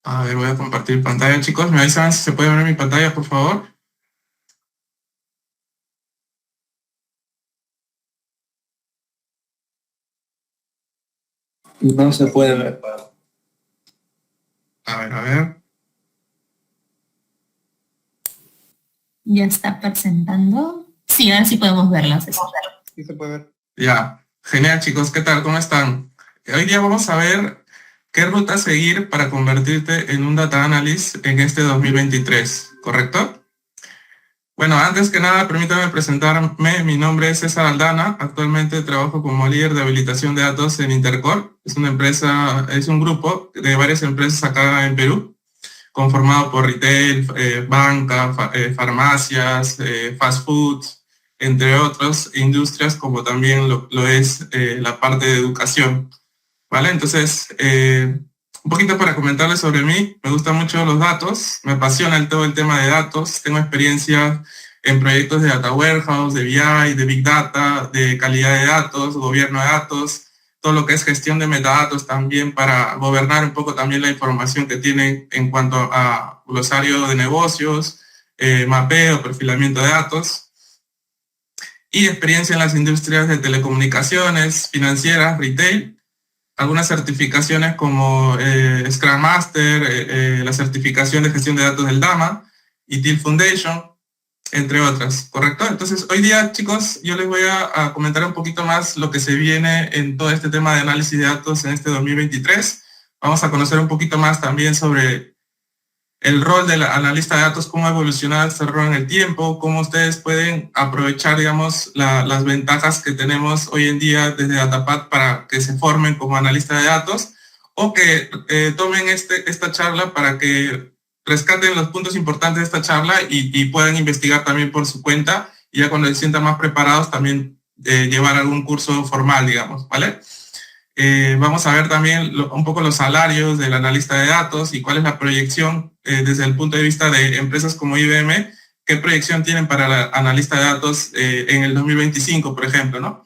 A ver, voy a compartir pantalla, chicos. ¿Me avisan si se puede ver mi pantalla, por favor? No se puede ver. A ver, a ver. Ya está presentando. Sí, ahora sí podemos verla. Sí se puede ver. Ya. Genial, chicos. ¿Qué tal? ¿Cómo están? Hoy día vamos a ver qué ruta seguir para convertirte en un data analyst en este 2023, ¿correcto? Bueno, antes que nada, permítame presentarme. Mi nombre es César Aldana. Actualmente trabajo como líder de habilitación de datos en Intercore. Es una empresa, es un grupo de varias empresas acá en Perú, conformado por retail, banca, farmacias, fast foods, entre otras industrias, como también lo es la parte de educación. ¿Vale? Entonces, un poquito para comentarles sobre mí. Me gustan mucho los datos, me apasiona todo el tema de datos. Tengo experiencia en proyectos de data warehouse, de BI, de big data, de calidad de datos, gobierno de datos, todo lo que es gestión de metadatos también para gobernar un poco también la información que tienen en cuanto a glosario de negocios, mapeo, perfilamiento de datos, y experiencia en las industrias de telecomunicaciones, financieras, retail, algunas certificaciones como Scrum Master, la certificación de gestión de datos del DAMA y TIL Foundation, entre otras, ¿correcto? Entonces, hoy día, chicos, yo les voy a comentar un poquito más lo que se viene en todo este tema de análisis de datos en este 2023. Vamos a conocer un poquito más también sobre el rol del analista de datos, cómo ha evolucionado este rol en el tiempo, cómo ustedes pueden aprovechar, digamos, las ventajas que tenemos hoy en día desde Datapad para que se formen como analista de datos, o que tomen esta charla para que rescaten los puntos importantes de esta charla y puedan investigar también por su cuenta, y ya cuando se sientan más preparados también llevar algún curso formal, digamos, ¿vale? Vamos a ver también un poco los salarios del analista de datos y cuál es la proyección desde el punto de vista de empresas como IBM, qué proyección tienen para el analista de datos en el 2025, por ejemplo, ¿no?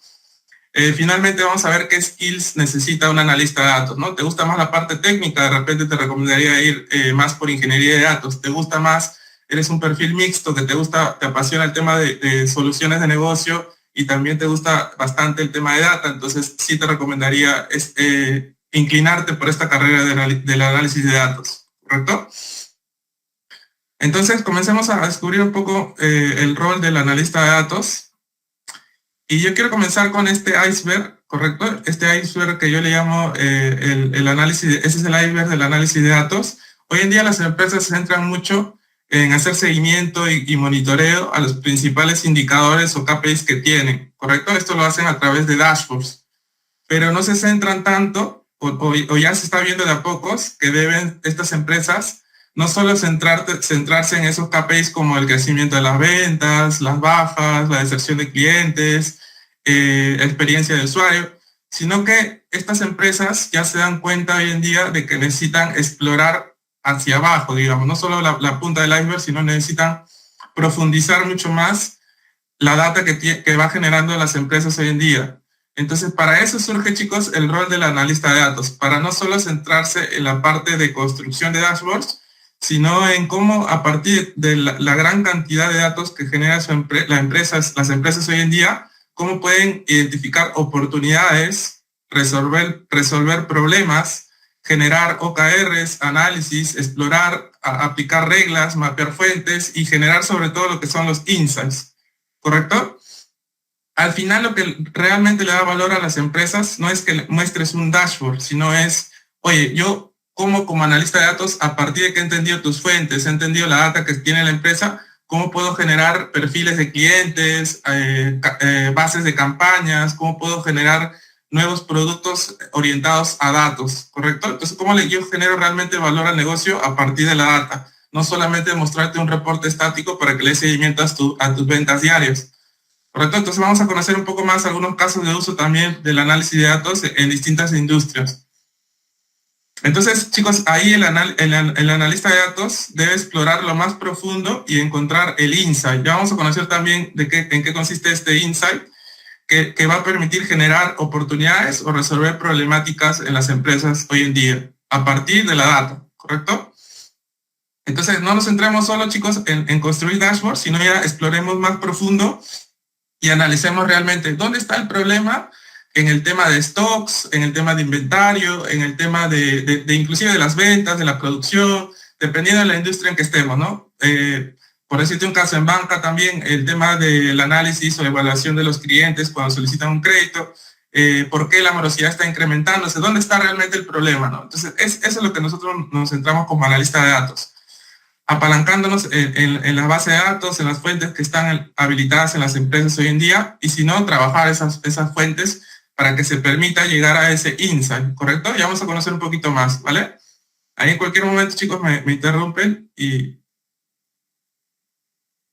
Finalmente vamos a ver qué skills necesita un analista de datos, ¿no? ¿Te gusta más la parte técnica? De repente te recomendaría ir más por ingeniería de datos. ¿Te gusta más? Eres un perfil mixto que te apasiona el tema de soluciones de negocio y también te gusta bastante el tema de data, entonces sí te recomendaría inclinarte por esta carrera del análisis de datos, ¿correcto? Entonces comencemos a descubrir un poco el rol del analista de datos. Y yo quiero comenzar con este iceberg, ¿correcto? Este iceberg que yo le llamo el análisis, ese es el iceberg del análisis de datos. Hoy en día las empresas se centran mucho en hacer seguimiento y monitoreo a los principales indicadores o KPIs que tienen, ¿correcto? Esto lo hacen a través de dashboards, pero no se centran tanto, o ya se está viendo de a pocos, que deben estas empresas no solo centrarse en esos KPIs como el crecimiento de las ventas, las bajas, la deserción de clientes, experiencia de usuario, sino que estas empresas ya se dan cuenta hoy en día de que necesitan explorar hacia abajo, digamos, no solo la punta del iceberg, sino necesitan profundizar mucho más la data que va generando las empresas hoy en día. Entonces, para eso surge, chicos, el rol del analista de datos, para no solo centrarse en la parte de construcción de dashboards, sino en cómo a partir de la gran cantidad de datos que genera las empresas hoy en día, cómo pueden identificar oportunidades, resolver problemas, generar OKRs, análisis, explorar, aplicar reglas, mapear fuentes y generar sobre todo lo que son los insights, ¿correcto? Al final lo que realmente le da valor a las empresas no es que muestres un dashboard, sino es, oye, yo como analista de datos, a partir de que he entendido tus fuentes, he entendido la data que tiene la empresa, cómo puedo generar perfiles de clientes, bases de campañas, cómo puedo generar nuevos productos orientados a datos, ¿correcto? Entonces, ¿cómo yo genero realmente valor al negocio a partir de la data? No solamente mostrarte un reporte estático para que le des seguimiento a tus ventas diarias. ¿Correcto? Entonces vamos a conocer un poco más algunos casos de uso también del análisis de datos en distintas industrias. Entonces, chicos, ahí el analista de datos debe explorar lo más profundo y encontrar el insight. Ya vamos a conocer también en qué consiste este insight, que va a permitir generar oportunidades o resolver problemáticas en las empresas hoy en día, a partir de la data, ¿correcto? Entonces, no nos centremos solo, chicos, en construir dashboards, sino ya exploremos más profundo y analicemos realmente dónde está el problema en el tema de stocks, en el tema de inventario, en el tema de inclusive de las ventas, de la producción, dependiendo de la industria en que estemos, ¿no? Por decirte un caso, en banca también, el tema del análisis o evaluación de los clientes cuando solicitan un crédito, por qué la morosidad está incrementándose, dónde está realmente el problema, ¿no? Entonces, eso es lo que nosotros nos centramos como analista de datos, apalancándonos en la base de datos, en las fuentes que están habilitadas en las empresas hoy en día, y si no, trabajar esas fuentes para que se permita llegar a ese insight, ¿correcto? Ya vamos a conocer un poquito más, ¿vale? Ahí en cualquier momento, chicos, me interrumpen y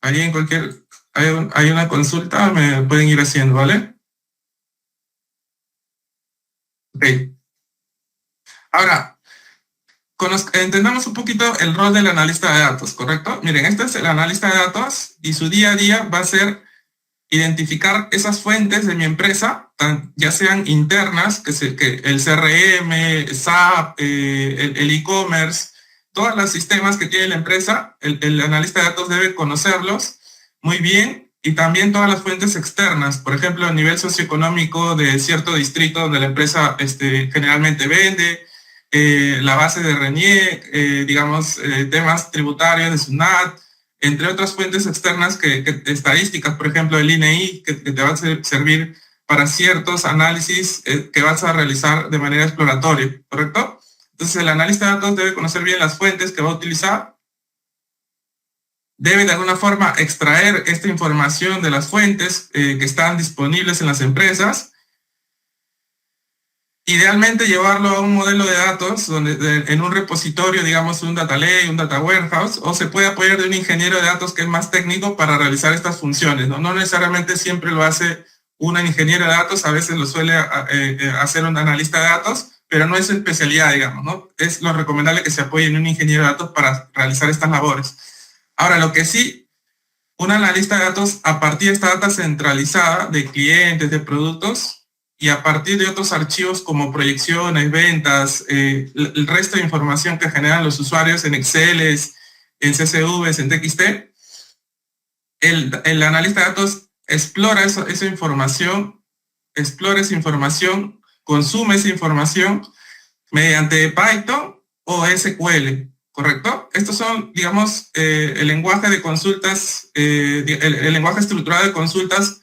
ahí en cualquier, hay una consulta, me pueden ir haciendo, ¿vale? Ok. Ahora, entendamos un poquito el rol del analista de datos, ¿correcto? Miren, este es el analista de datos y su día a día va a ser identificar esas fuentes de mi empresa, ya sean internas, que el CRM, SAP, el e-commerce, todos los sistemas que tiene la empresa, el analista de datos debe conocerlos muy bien, y también todas las fuentes externas, por ejemplo, a nivel socioeconómico de cierto distrito donde la empresa generalmente vende, la base de RENIEC, digamos, temas tributarios de SUNAT, entre otras fuentes externas estadísticas, por ejemplo, el INEI, que te va a servir para ciertos análisis que vas a realizar de manera exploratoria, ¿correcto? Entonces, el analista de datos debe conocer bien las fuentes que va a utilizar, debe de alguna forma extraer esta información de las fuentes que están disponibles en las empresas, idealmente llevarlo a un modelo de datos en un repositorio, digamos un data lake, un data warehouse, o se puede apoyar de un ingeniero de datos que es más técnico para realizar estas funciones, ¿no? No necesariamente siempre lo hace un ingeniero de datos, a veces lo suele hacer un analista de datos, pero no es su especialidad, digamos, ¿no? Es lo recomendable que se apoye en un ingeniero de datos para realizar estas labores. Ahora, lo que sí, un analista de datos, a partir de esta data centralizada de clientes, de productos, y a partir de otros archivos como proyecciones, ventas, el resto de información que generan los usuarios en Excel, en CSVs, en TXT, el analista de datos explora esa información, consume esa información mediante Python o SQL, ¿correcto? Estos son, digamos, el lenguaje de consultas, el lenguaje estructurado de consultas.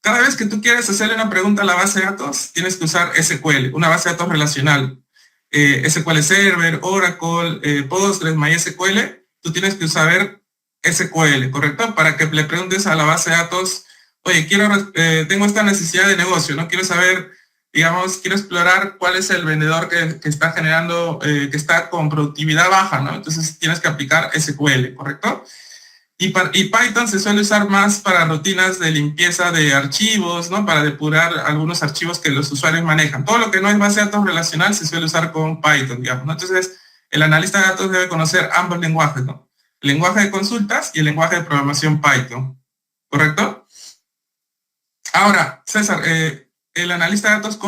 Cada vez que tú quieres hacerle una pregunta a la base de datos, tienes que usar SQL, una base de datos relacional. SQL Server, Oracle, Postgres, MySQL, tú tienes que usar SQL, ¿correcto? Para que le preguntes a la base de datos, oye, tengo esta necesidad de negocio, ¿no? Quiero saber, digamos, quiero explorar cuál es el vendedor que está generando, que está con productividad baja, ¿no? Entonces tienes que aplicar SQL, ¿correcto? Y Python se suele usar más para rutinas de limpieza de archivos, ¿no? Para depurar algunos archivos que los usuarios manejan. Todo lo que no es base de datos relacional se suele usar con Python, digamos, ¿no? Entonces, el analista de datos debe conocer ambos lenguajes, ¿no? El lenguaje de consultas y el lenguaje de programación Python, ¿correcto? Ahora, César, el analista de datos,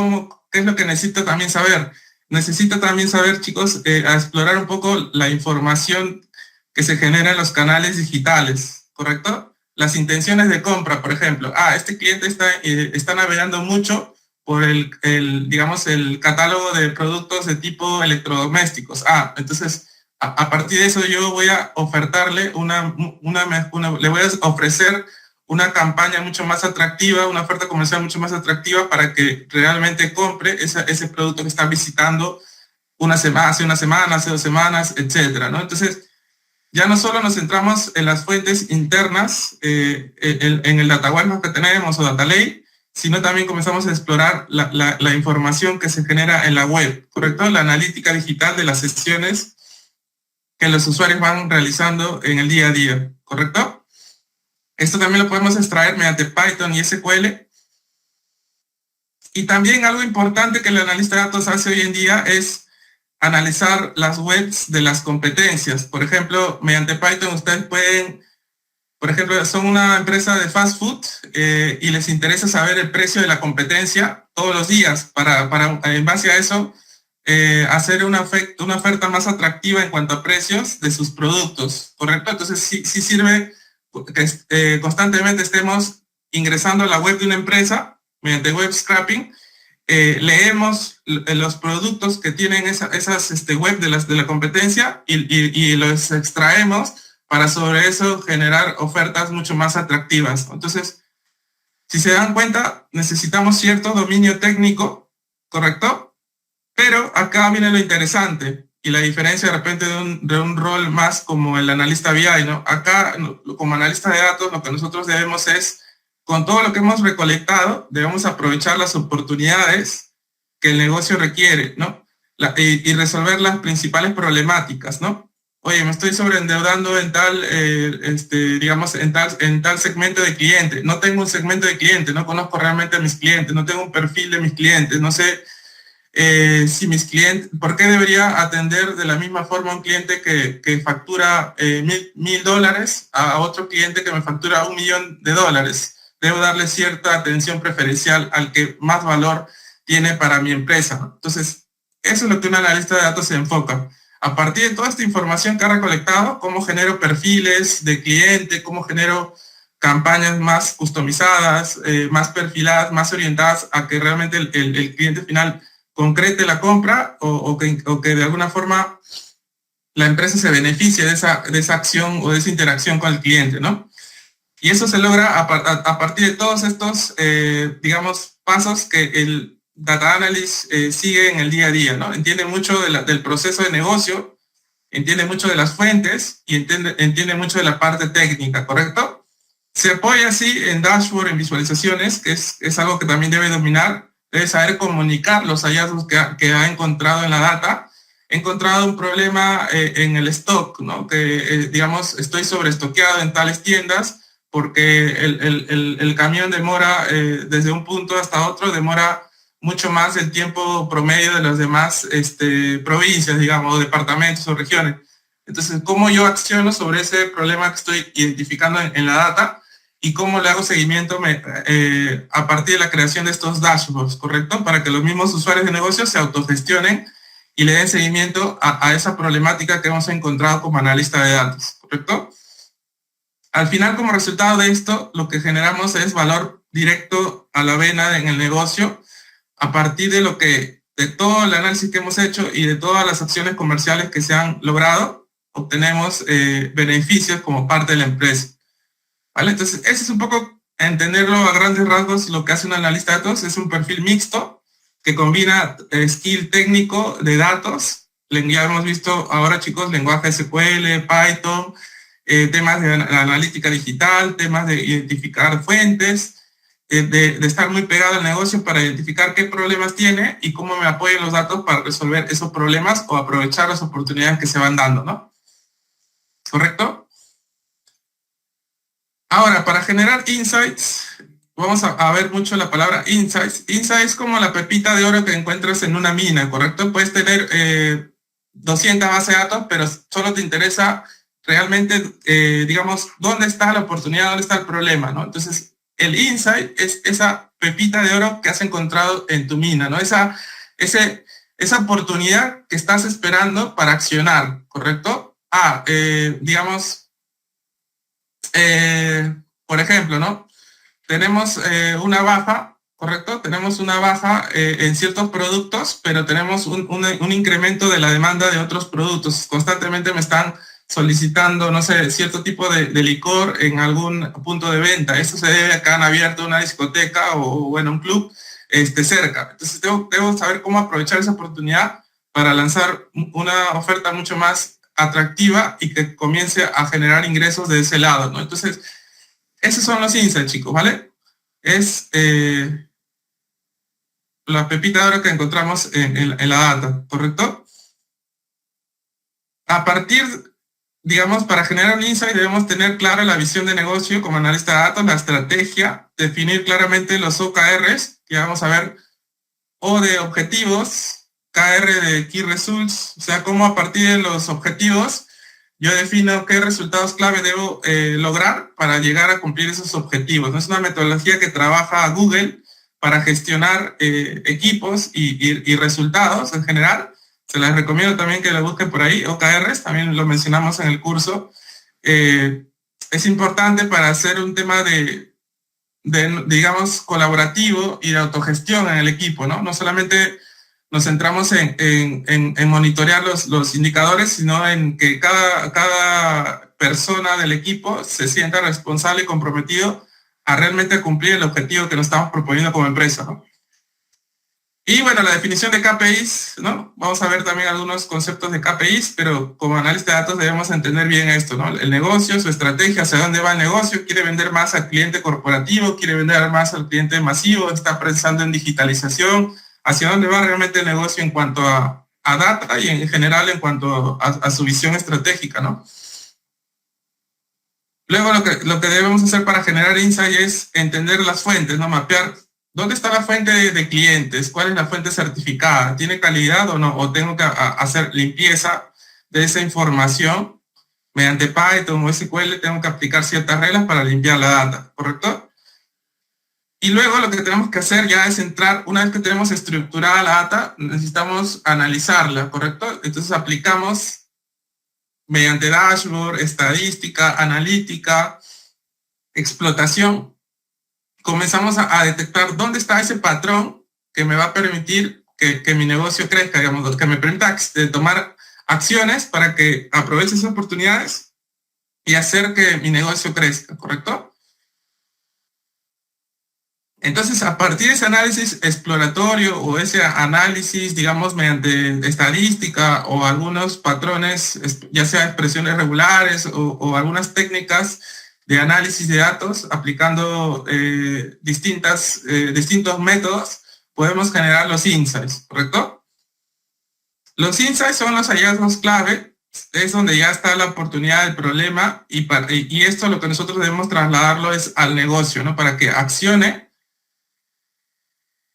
¿qué es lo que necesita también saber? Necesita también saber, chicos, a explorar un poco la información que se genera en los canales digitales, ¿correcto? Las intenciones de compra, por ejemplo. Este cliente está navegando mucho por digamos, el catálogo de productos de tipo electrodomésticos. Entonces, a partir de eso yo voy a ofertarle le voy a ofrecer una campaña mucho más atractiva, una oferta comercial mucho más atractiva para que realmente compre ese producto que está visitando hace una semana, hace 2 semanas, etcétera, ¿no? Entonces, ya no solo nos centramos en las fuentes internas, en el data warehouse que tenemos o data lake, sino también comenzamos a explorar la información que se genera en la web, ¿correcto? La analítica digital de las sesiones que los usuarios van realizando en el día a día, ¿correcto? Esto también lo podemos extraer mediante Python y SQL. Y también algo importante que el analista de datos hace hoy en día es analizar las webs de las competencias. Por ejemplo, mediante Python ustedes pueden, por ejemplo, son una empresa de fast food y les interesa saber el precio de la competencia todos los días para en base a eso, hacer una oferta más atractiva en cuanto a precios de sus productos, ¿correcto? Entonces sí sirve que constantemente estemos ingresando a la web de una empresa mediante web scraping, leemos los productos que tienen esas web de la competencia y los extraemos para sobre eso generar ofertas mucho más atractivas. Entonces, si se dan cuenta, necesitamos cierto dominio técnico, ¿correcto? Pero acá viene lo interesante y la diferencia de repente de un rol más como el analista BI, ¿no? Acá, como analista de datos, lo que nosotros debemos es, con todo lo que hemos recolectado, debemos aprovechar las oportunidades que el negocio requiere, ¿no? Y resolver las principales problemáticas, ¿no? Oye, me estoy sobreendeudando en tal, digamos, en tal segmento de cliente. No tengo un segmento de cliente, no conozco realmente a mis clientes, no tengo un perfil de mis clientes, no sé si mis clientes, ¿por qué debería atender de la misma forma a un cliente que factura $1,000 a otro cliente que me factura $1,000,000? Debo darle cierta atención preferencial al que más valor tiene para mi empresa, ¿no? Entonces, eso es lo que un analista de datos se enfoca. A partir de toda esta información que ha recolectado, cómo genero perfiles de cliente, cómo genero campañas más customizadas, más perfiladas, más orientadas a que realmente el cliente final concrete la compra o que de alguna forma la empresa se beneficie de esa acción o de esa interacción con el cliente, ¿no? Y eso se logra a partir de todos estos, digamos, pasos que el data analyst sigue en el día a día, ¿no? Entiende mucho del proceso de negocio, entiende mucho de las fuentes y entiende mucho de la parte técnica, ¿correcto? Se apoya así en dashboard, en visualizaciones, que es algo que también debe dominar. Debe saber comunicar los hallazgos que ha encontrado en la data. He encontrado un problema en el stock, ¿no? Que, digamos, estoy sobreestoqueado en tales tiendas porque el camión demora desde un punto hasta otro, demora mucho más el tiempo promedio de las demás provincias, digamos, o departamentos o regiones. Entonces, ¿cómo yo acciono sobre ese problema que estoy identificando en la data? Y cómo le hago seguimiento a partir de la creación de estos dashboards, ¿correcto? Para que los mismos usuarios de negocio se autogestionen y le den seguimiento a esa problemática que hemos encontrado como analista de datos, ¿correcto? Al final, como resultado de esto, lo que generamos es valor directo a la vena en el negocio a partir de todo el análisis que hemos hecho y de todas las acciones comerciales que se han logrado, obtenemos beneficios como parte de la empresa. ¿Vale? Entonces, ese es un poco entenderlo a grandes rasgos. Lo que hace un analista de datos es un perfil mixto que combina skill técnico de datos. Ya hemos visto ahora, chicos, lenguaje SQL, Python, temas de analítica digital, temas de identificar fuentes, de estar muy pegado al negocio para identificar qué problemas tiene y cómo me apoyan los datos para resolver esos problemas o aprovechar las oportunidades que se van dando, ¿no? ¿Correcto? Ahora, para generar insights, vamos a ver mucho la palabra insights. Insights es como la pepita de oro que encuentras en una mina, ¿correcto? Puedes tener 200 bases de datos, pero solo te interesa realmente, digamos, dónde está la oportunidad, dónde está el problema, ¿no? Entonces, el insight es esa pepita de oro que has encontrado en tu mina, ¿no? Esa oportunidad que estás esperando para accionar, ¿correcto? Digamos, por ejemplo, ¿no? Tenemos una baja, ¿correcto? Tenemos una baja en ciertos productos, pero tenemos un incremento de la demanda de otros productos. Constantemente me están solicitando, no sé, cierto tipo de licor en algún punto de venta. Eso se debe a que han abierto una discoteca o bueno, un club cerca. Entonces debo saber cómo aprovechar esa oportunidad para lanzar una oferta mucho más atractiva y que comience a generar ingresos de ese lado, ¿no? Entonces, esos son los insights, chicos, ¿vale? Es la pepita de oro que encontramos en la data, ¿correcto? A partir, digamos, para generar un insight debemos tener clara la visión de negocio como analista de datos, la estrategia, definir claramente los OKRs, que vamos a ver, o de objetivos, KR de Key Results, o sea, cómo a partir de los objetivos yo defino qué resultados clave debo lograr para llegar a cumplir esos objetivos. ¿No? Es una metodología que trabaja Google para gestionar equipos y resultados en general. Se les recomiendo también que lo busquen por ahí. OKRs, también lo mencionamos en el curso. Es importante para hacer un tema digamos, colaborativo y de autogestión en el equipo, ¿no? No solamente nos centramos en monitorear los indicadores, sino en que cada persona del equipo se sienta responsable y comprometido a realmente cumplir el objetivo que nos estamos proponiendo como empresa, ¿no? Y bueno, la definición de KPIs, ¿no? Vamos a ver también algunos conceptos de KPIs, pero como analista de datos debemos entender bien esto, ¿no? El negocio, su estrategia, hacia dónde va el negocio, quiere vender más al cliente corporativo, quiere vender más al cliente masivo, está pensando en digitalización, hacia dónde va realmente el negocio en cuanto a data y en general en cuanto a su visión estratégica, ¿no? Luego lo que debemos hacer para generar insight es entender las fuentes, ¿no? Mapear dónde está la fuente de clientes, cuál es la fuente certificada, tiene calidad o no, o tengo que hacer limpieza de esa información mediante Python o SQL, tengo que aplicar ciertas reglas para limpiar la data, ¿correcto? Y luego lo que tenemos que hacer ya es entrar, una vez que tenemos estructurada la data, necesitamos analizarla, ¿correcto? Entonces aplicamos mediante dashboard, estadística, analítica, explotación, comenzamos a detectar dónde está ese patrón que me va a permitir que mi negocio crezca, digamos, que me permita tomar acciones para que aproveche esas oportunidades y hacer que mi negocio crezca, ¿correcto? Entonces, a partir de ese análisis exploratorio o ese análisis, digamos, mediante estadística o algunos patrones, ya sea expresiones regulares o algunas técnicas de análisis de datos, aplicando distintos métodos, podemos generar los insights, ¿correcto? Los insights son los hallazgos clave, es donde ya está la oportunidad del problema y esto lo que nosotros debemos trasladarlo es al negocio, ¿no? Para que accione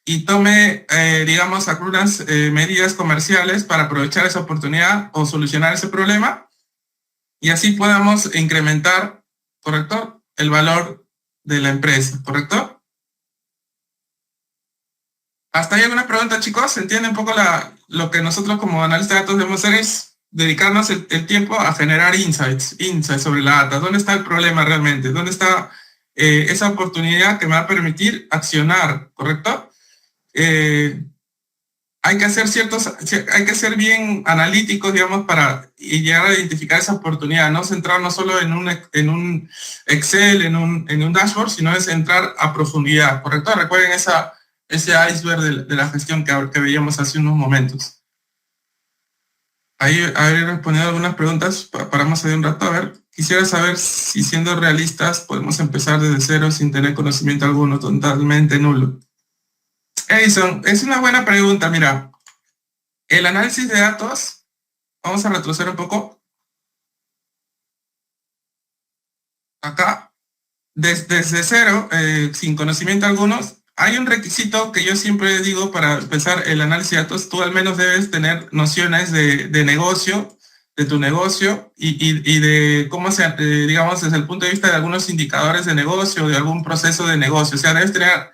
y tome, digamos, algunas medidas comerciales para aprovechar esa oportunidad o solucionar ese problema y así podamos incrementar, ¿correcto?, el valor de la empresa, ¿correcto? ¿Hasta ahí alguna pregunta, chicos? ¿Se entiende un poco lo que nosotros como analistas de datos debemos hacer? Es dedicarnos el tiempo a generar insights sobre la data. ¿Dónde está el problema realmente? ¿Dónde está esa oportunidad que me va a permitir accionar, ¿correcto? Hay que ser bien analíticos, digamos, para llegar a identificar esa oportunidad, no centrarnos solo en un Excel, en un dashboard, sino es entrar a profundidad, ¿correcto? Recuerden ese iceberg de la gestión que veíamos hace unos momentos. Ahí habré respondido algunas preguntas, paramos ahí un rato. A ver, quisiera saber si siendo realistas podemos empezar desde cero sin tener conocimiento alguno, totalmente nulo. Edison, es una buena pregunta. Mira, el análisis de datos, vamos a retroceder un poco. Acá, desde cero, sin conocimiento alguno, hay un requisito que yo siempre digo para empezar el análisis de datos. Tú al menos debes tener nociones de negocio, de tu negocio y de cómo digamos, desde el punto de vista de algunos indicadores de negocio, de algún proceso de negocio. O sea, debes tener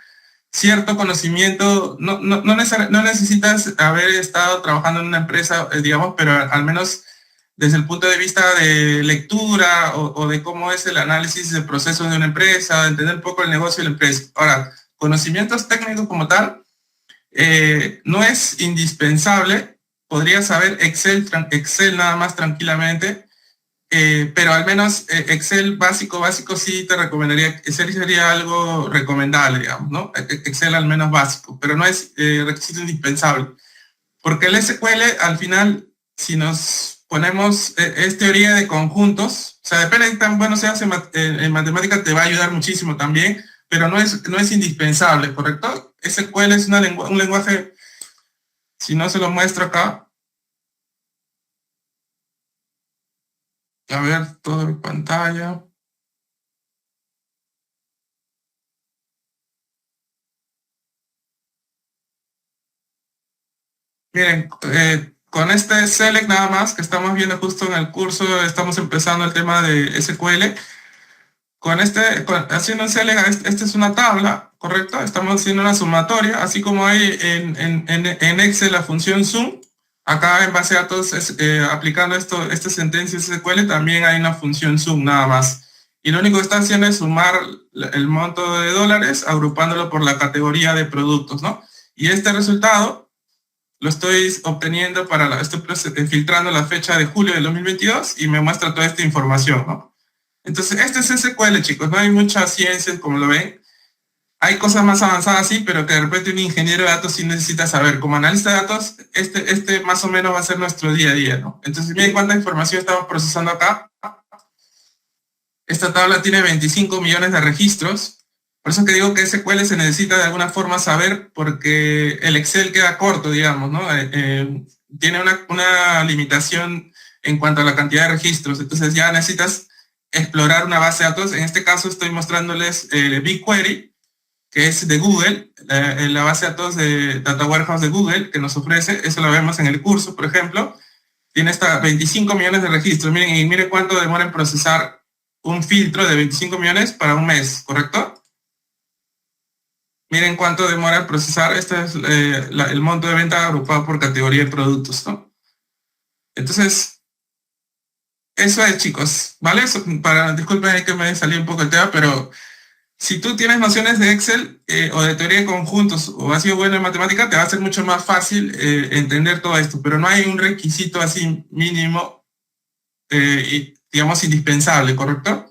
cierto conocimiento, no necesitas haber estado trabajando en una empresa, digamos, pero al menos desde el punto de vista de lectura o de cómo es el análisis de procesos de una empresa, de entender un poco el negocio de la empresa. Ahora, conocimientos técnicos como tal, no es indispensable, podrías saber Excel nada más tranquilamente, pero al menos Excel básico sí te recomendaría. Excel sería algo recomendable, digamos, ¿no? Excel al menos básico, pero no es requisito indispensable. Porque el SQL al final, si nos ponemos, es teoría de conjuntos, o sea, depende de tan bueno seas en matemática, te va a ayudar muchísimo también, pero no es indispensable, ¿correcto? SQL es un lenguaje, si no se lo muestro acá, a ver, todo en pantalla. Miren, con este select nada más que estamos viendo justo en el curso, estamos empezando el tema de SQL. haciendo un select, esta es una tabla, ¿correcto? Estamos haciendo una sumatoria, así como hay en Excel la función sum, acá en base de datos, aplicando esta sentencia SQL, también hay una función sum nada más. Y lo único que está haciendo es sumar el monto de dólares, agrupándolo por la categoría de productos, ¿no? Y este resultado lo estoy obteniendo estoy filtrando la fecha de julio del 2022 y me muestra toda esta información, ¿no? Entonces, este es SQL, chicos, no hay mucha ciencia, como lo ven. Hay cosas más avanzadas, sí, pero que de repente un ingeniero de datos sí necesita saber. Como analista de datos, este más o menos va a ser nuestro día a día, ¿no? Entonces, miren cuánta información estamos procesando acá. Esta tabla tiene 25 millones de registros. Por eso que digo que SQL se necesita de alguna forma saber, porque el Excel queda corto, digamos, ¿no? Tiene una limitación en cuanto a la cantidad de registros. Entonces ya necesitas explorar una base de datos. En este caso estoy mostrándoles BigQuery, que es de Google, la base de datos de Data Warehouse de Google que nos ofrece. Eso lo vemos en el curso, por ejemplo. Tiene hasta 25 millones de registros. Miren, y miren cuánto demora en procesar un filtro de 25 millones para un mes, ¿correcto? Miren cuánto demora en procesar. Este es el monto de venta agrupado por categoría de productos, ¿no? Entonces, eso es, chicos, ¿vale? Disculpen que me salí un poco el tema, pero si tú tienes nociones de Excel o de teoría de conjuntos o has sido bueno en matemática, te va a ser mucho más fácil entender todo esto, pero no hay un requisito así mínimo, digamos, indispensable, ¿correcto?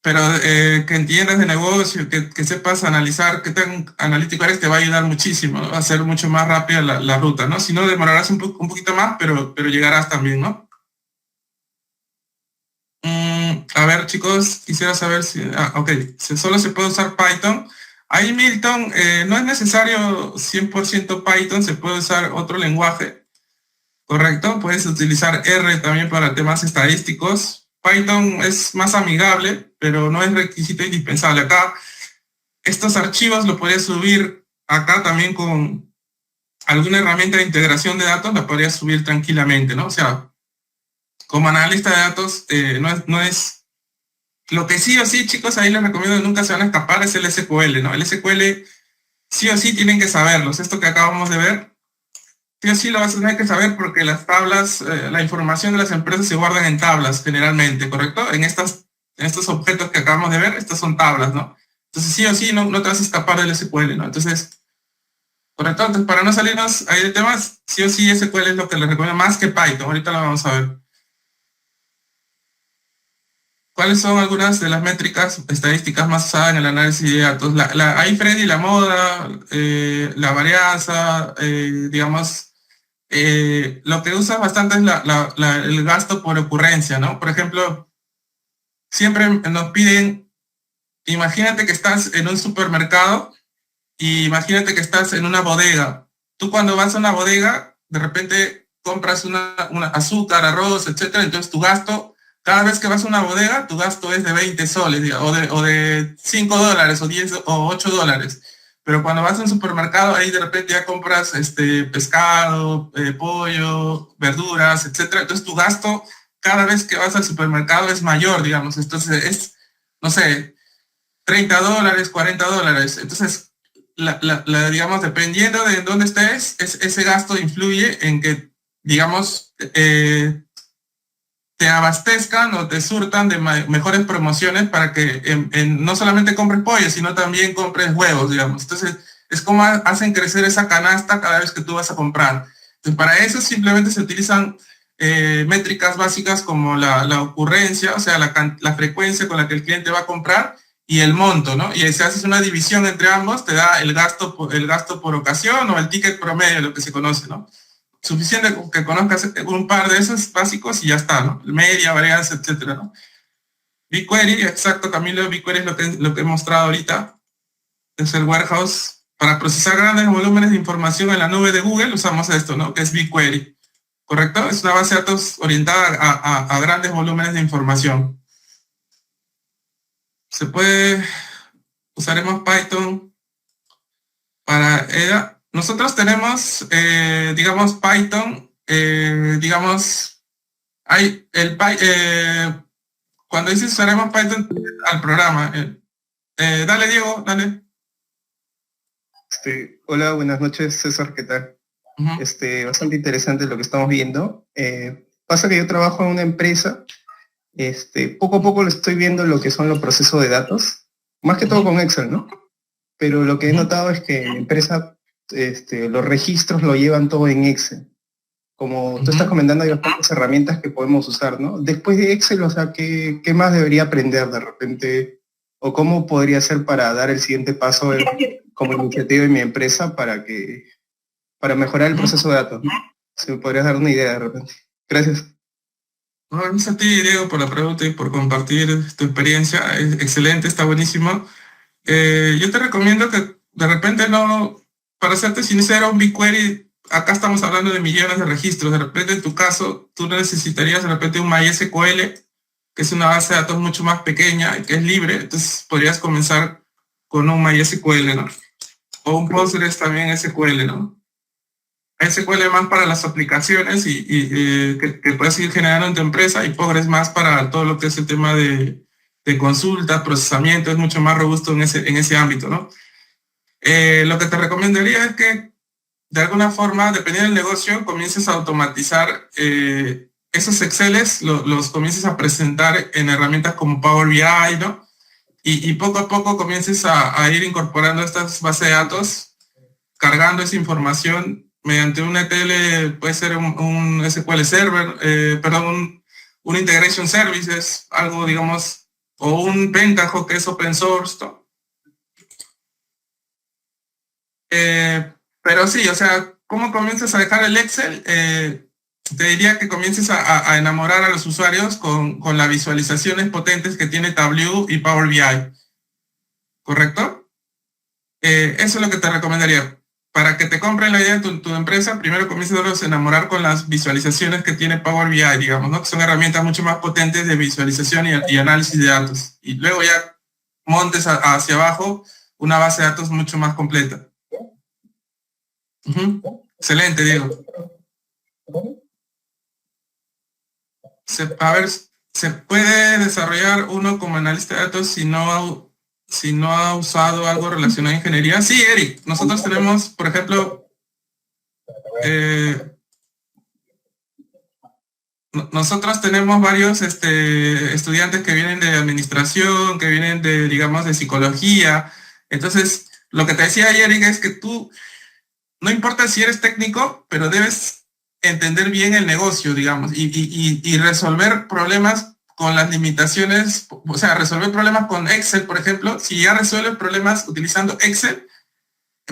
Pero que entiendas de negocio, que sepas analizar, qué tan analítico eres, te va a ayudar muchísimo, ¿no? Va a ser mucho más rápida la ruta, ¿no? Si no, demorarás un poquito más, pero llegarás también, ¿no? A ver, chicos, quisiera saber si... ok, solo se puede usar Python. Ahí, Milton, no es necesario 100% Python, se puede usar otro lenguaje, ¿correcto? Puedes utilizar R también para temas estadísticos. Python es más amigable, pero no es requisito indispensable. Acá, estos archivos los puedes subir acá también con alguna herramienta de integración de datos, la podrías subir tranquilamente, ¿no? O sea, como analista de datos, no es lo que sí o sí, chicos, ahí les recomiendo que nunca se van a escapar es el SQL, ¿no? El SQL sí o sí tienen que saberlos. Esto que acabamos de ver, sí o sí lo vas a tener que saber porque las tablas, la información de las empresas se guardan en tablas generalmente, ¿correcto? En estos objetos que acabamos de ver, estas son tablas, ¿no? Entonces sí o sí no te vas a escapar del SQL, ¿no? Entonces, correcto, entonces para no salirnos ahí de temas, sí o sí SQL es lo que les recomiendo más que Python. Ahorita lo vamos a ver. ¿Cuáles son algunas de las métricas estadísticas más usadas en el análisis de datos? Ahí Freddy, la moda, la varianza, digamos, lo que usa bastante es el gasto por ocurrencia, ¿no? Por ejemplo, siempre nos piden, imagínate que estás en un supermercado y imagínate que estás en una bodega. Tú cuando vas a una bodega, de repente compras una azúcar, arroz, etcétera, entonces tu gasto, cada vez que vas a una bodega, tu gasto es de 20 soles, o de 5 dólares, o 10 o 8 dólares. Pero cuando vas a un supermercado, ahí de repente ya compras pescado, pollo, verduras, etcétera. Entonces tu gasto cada vez que vas al supermercado es mayor, digamos. Entonces es, no sé, 30 dólares, 40 dólares. Entonces, digamos, dependiendo de dónde estés, ese gasto influye en que, digamos, te abastezcan o te surtan de mejores promociones para que no solamente compres pollo, sino también compres huevos, digamos. Entonces, es como hacen crecer esa canasta cada vez que tú vas a comprar. Entonces, para eso simplemente se utilizan métricas básicas como la ocurrencia, o sea, la frecuencia con la que el cliente va a comprar y el monto, ¿no? Y si haces una división entre ambos, te da el gasto por ocasión o el ticket promedio, lo que se conoce, ¿no? Suficiente que conozcas un par de esos básicos y ya está, ¿no? Media, varianza, etcétera, ¿no? BigQuery, exacto, Camilo, BigQuery es lo que he mostrado ahorita. Es el warehouse. Para procesar grandes volúmenes de información en la nube de Google usamos esto, ¿no? Que es BigQuery, ¿correcto? Es una base de datos orientada a grandes volúmenes de información. Se puede, usaremos Python para... nosotros tenemos, digamos, Python, digamos, hay cuando dices usaremos Python al programa, dale Diego, dale. Hola, buenas noches, César, ¿qué tal? Ujú. Bastante interesante lo que estamos viendo. Pasa que yo trabajo en una empresa, poco a poco lo estoy viendo lo que son los procesos de datos, más que todo con Excel, ¿no? Pero lo que he notado es que en mi empresa, los registros lo llevan todo en Excel. Como tú estás comentando, hay bastantes herramientas que podemos usar, ¿no? Después de Excel, o sea, ¿qué más debería aprender de repente? ¿O cómo podría ser para dar el siguiente paso como iniciativa en mi empresa para mejorar el proceso de datos, ¿no? Si me podrías dar una idea de repente. Gracias. No, gracias a ti, Diego, por la pregunta y por compartir tu experiencia. Es excelente, está buenísimo. Yo te recomiendo que de repente no, para serte sincero, un BigQuery, acá estamos hablando de millones de registros. De repente, en tu caso, tú necesitarías de repente un MySQL, que es una base de datos mucho más pequeña y que es libre. Entonces, podrías comenzar con un MySQL, ¿no? O un Postgres también SQL, ¿no? SQL más para las aplicaciones que puedes ir generando en tu empresa, y Postgres más para todo lo que es el tema de consultas, procesamiento, es mucho más robusto en ese ámbito, ¿no? Lo que te recomendaría es que de alguna forma, dependiendo del negocio, comiences a automatizar esos Exceles, los comiences a presentar en herramientas como Power BI, ¿no? Y poco a poco comiences a ir incorporando estas bases de datos, cargando esa información mediante un ETL, puede ser un SQL Server, un Integration Services, algo, digamos, o un Pentaho que es open source, ¿no? Pero sí, o sea, ¿cómo comienzas a dejar el Excel? Te diría que comiences a enamorar a los usuarios con las visualizaciones potentes que tiene Tableau y Power BI, ¿correcto? Eso es lo que te recomendaría. Para que te compren la idea de tu empresa, primero comienzas a enamorar con las visualizaciones que tiene Power BI, digamos, ¿no? Que son herramientas mucho más potentes de visualización y análisis de datos. Y luego ya montes hacia abajo una base de datos mucho más completa. Excelente, Diego. A ver, ¿se puede desarrollar uno como analista de datos si no ha usado algo relacionado a ingeniería? Sí, Eric, nosotros tenemos, por ejemplo, nosotros tenemos varios estudiantes que vienen de administración, que vienen de, digamos, de psicología. Entonces, lo que te decía ayer, Eric, es que tú, no importa si eres técnico, pero debes entender bien el negocio, digamos, y resolver problemas con las limitaciones, o sea, resolver problemas con Excel, por ejemplo. Si ya resuelves problemas utilizando Excel,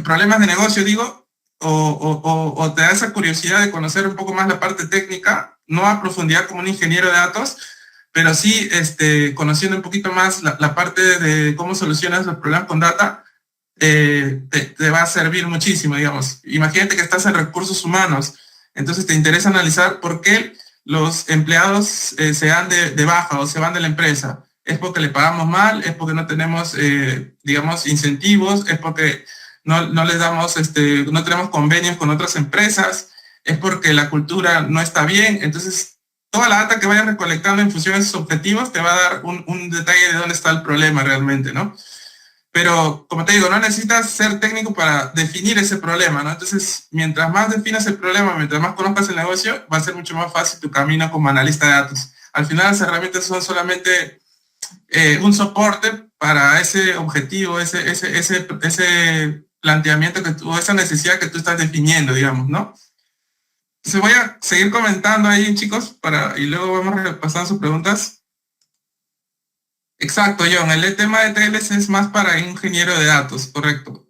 problemas de negocio, digo, o te da esa curiosidad de conocer un poco más la parte técnica, no a profundidad como un ingeniero de datos, pero sí conociendo un poquito más la parte de cómo solucionas los problemas con data, te va a servir muchísimo, digamos. Imagínate que estás en recursos humanos, entonces te interesa analizar por qué los empleados se dan de baja o se van de la empresa. Es porque le pagamos mal, es porque no tenemos, digamos, incentivos, es porque no les damos, no tenemos convenios con otras empresas, es porque la cultura no está bien. Entonces, toda la data que vayas recolectando en función de esos objetivos te va a dar un detalle de dónde está el problema realmente, ¿no? Pero, como te digo, no necesitas ser técnico para definir ese problema, ¿no? Entonces, mientras más definas el problema, mientras más conozcas el negocio, va a ser mucho más fácil tu camino como analista de datos. Al final, las herramientas son solamente un soporte para ese objetivo, ese planteamiento o esa necesidad que tú estás definiendo, digamos, ¿no? Entonces voy a seguir comentando ahí, chicos, y luego vamos repasando sus preguntas. Exacto, John. El tema de TLS es más para un ingeniero de datos, correcto.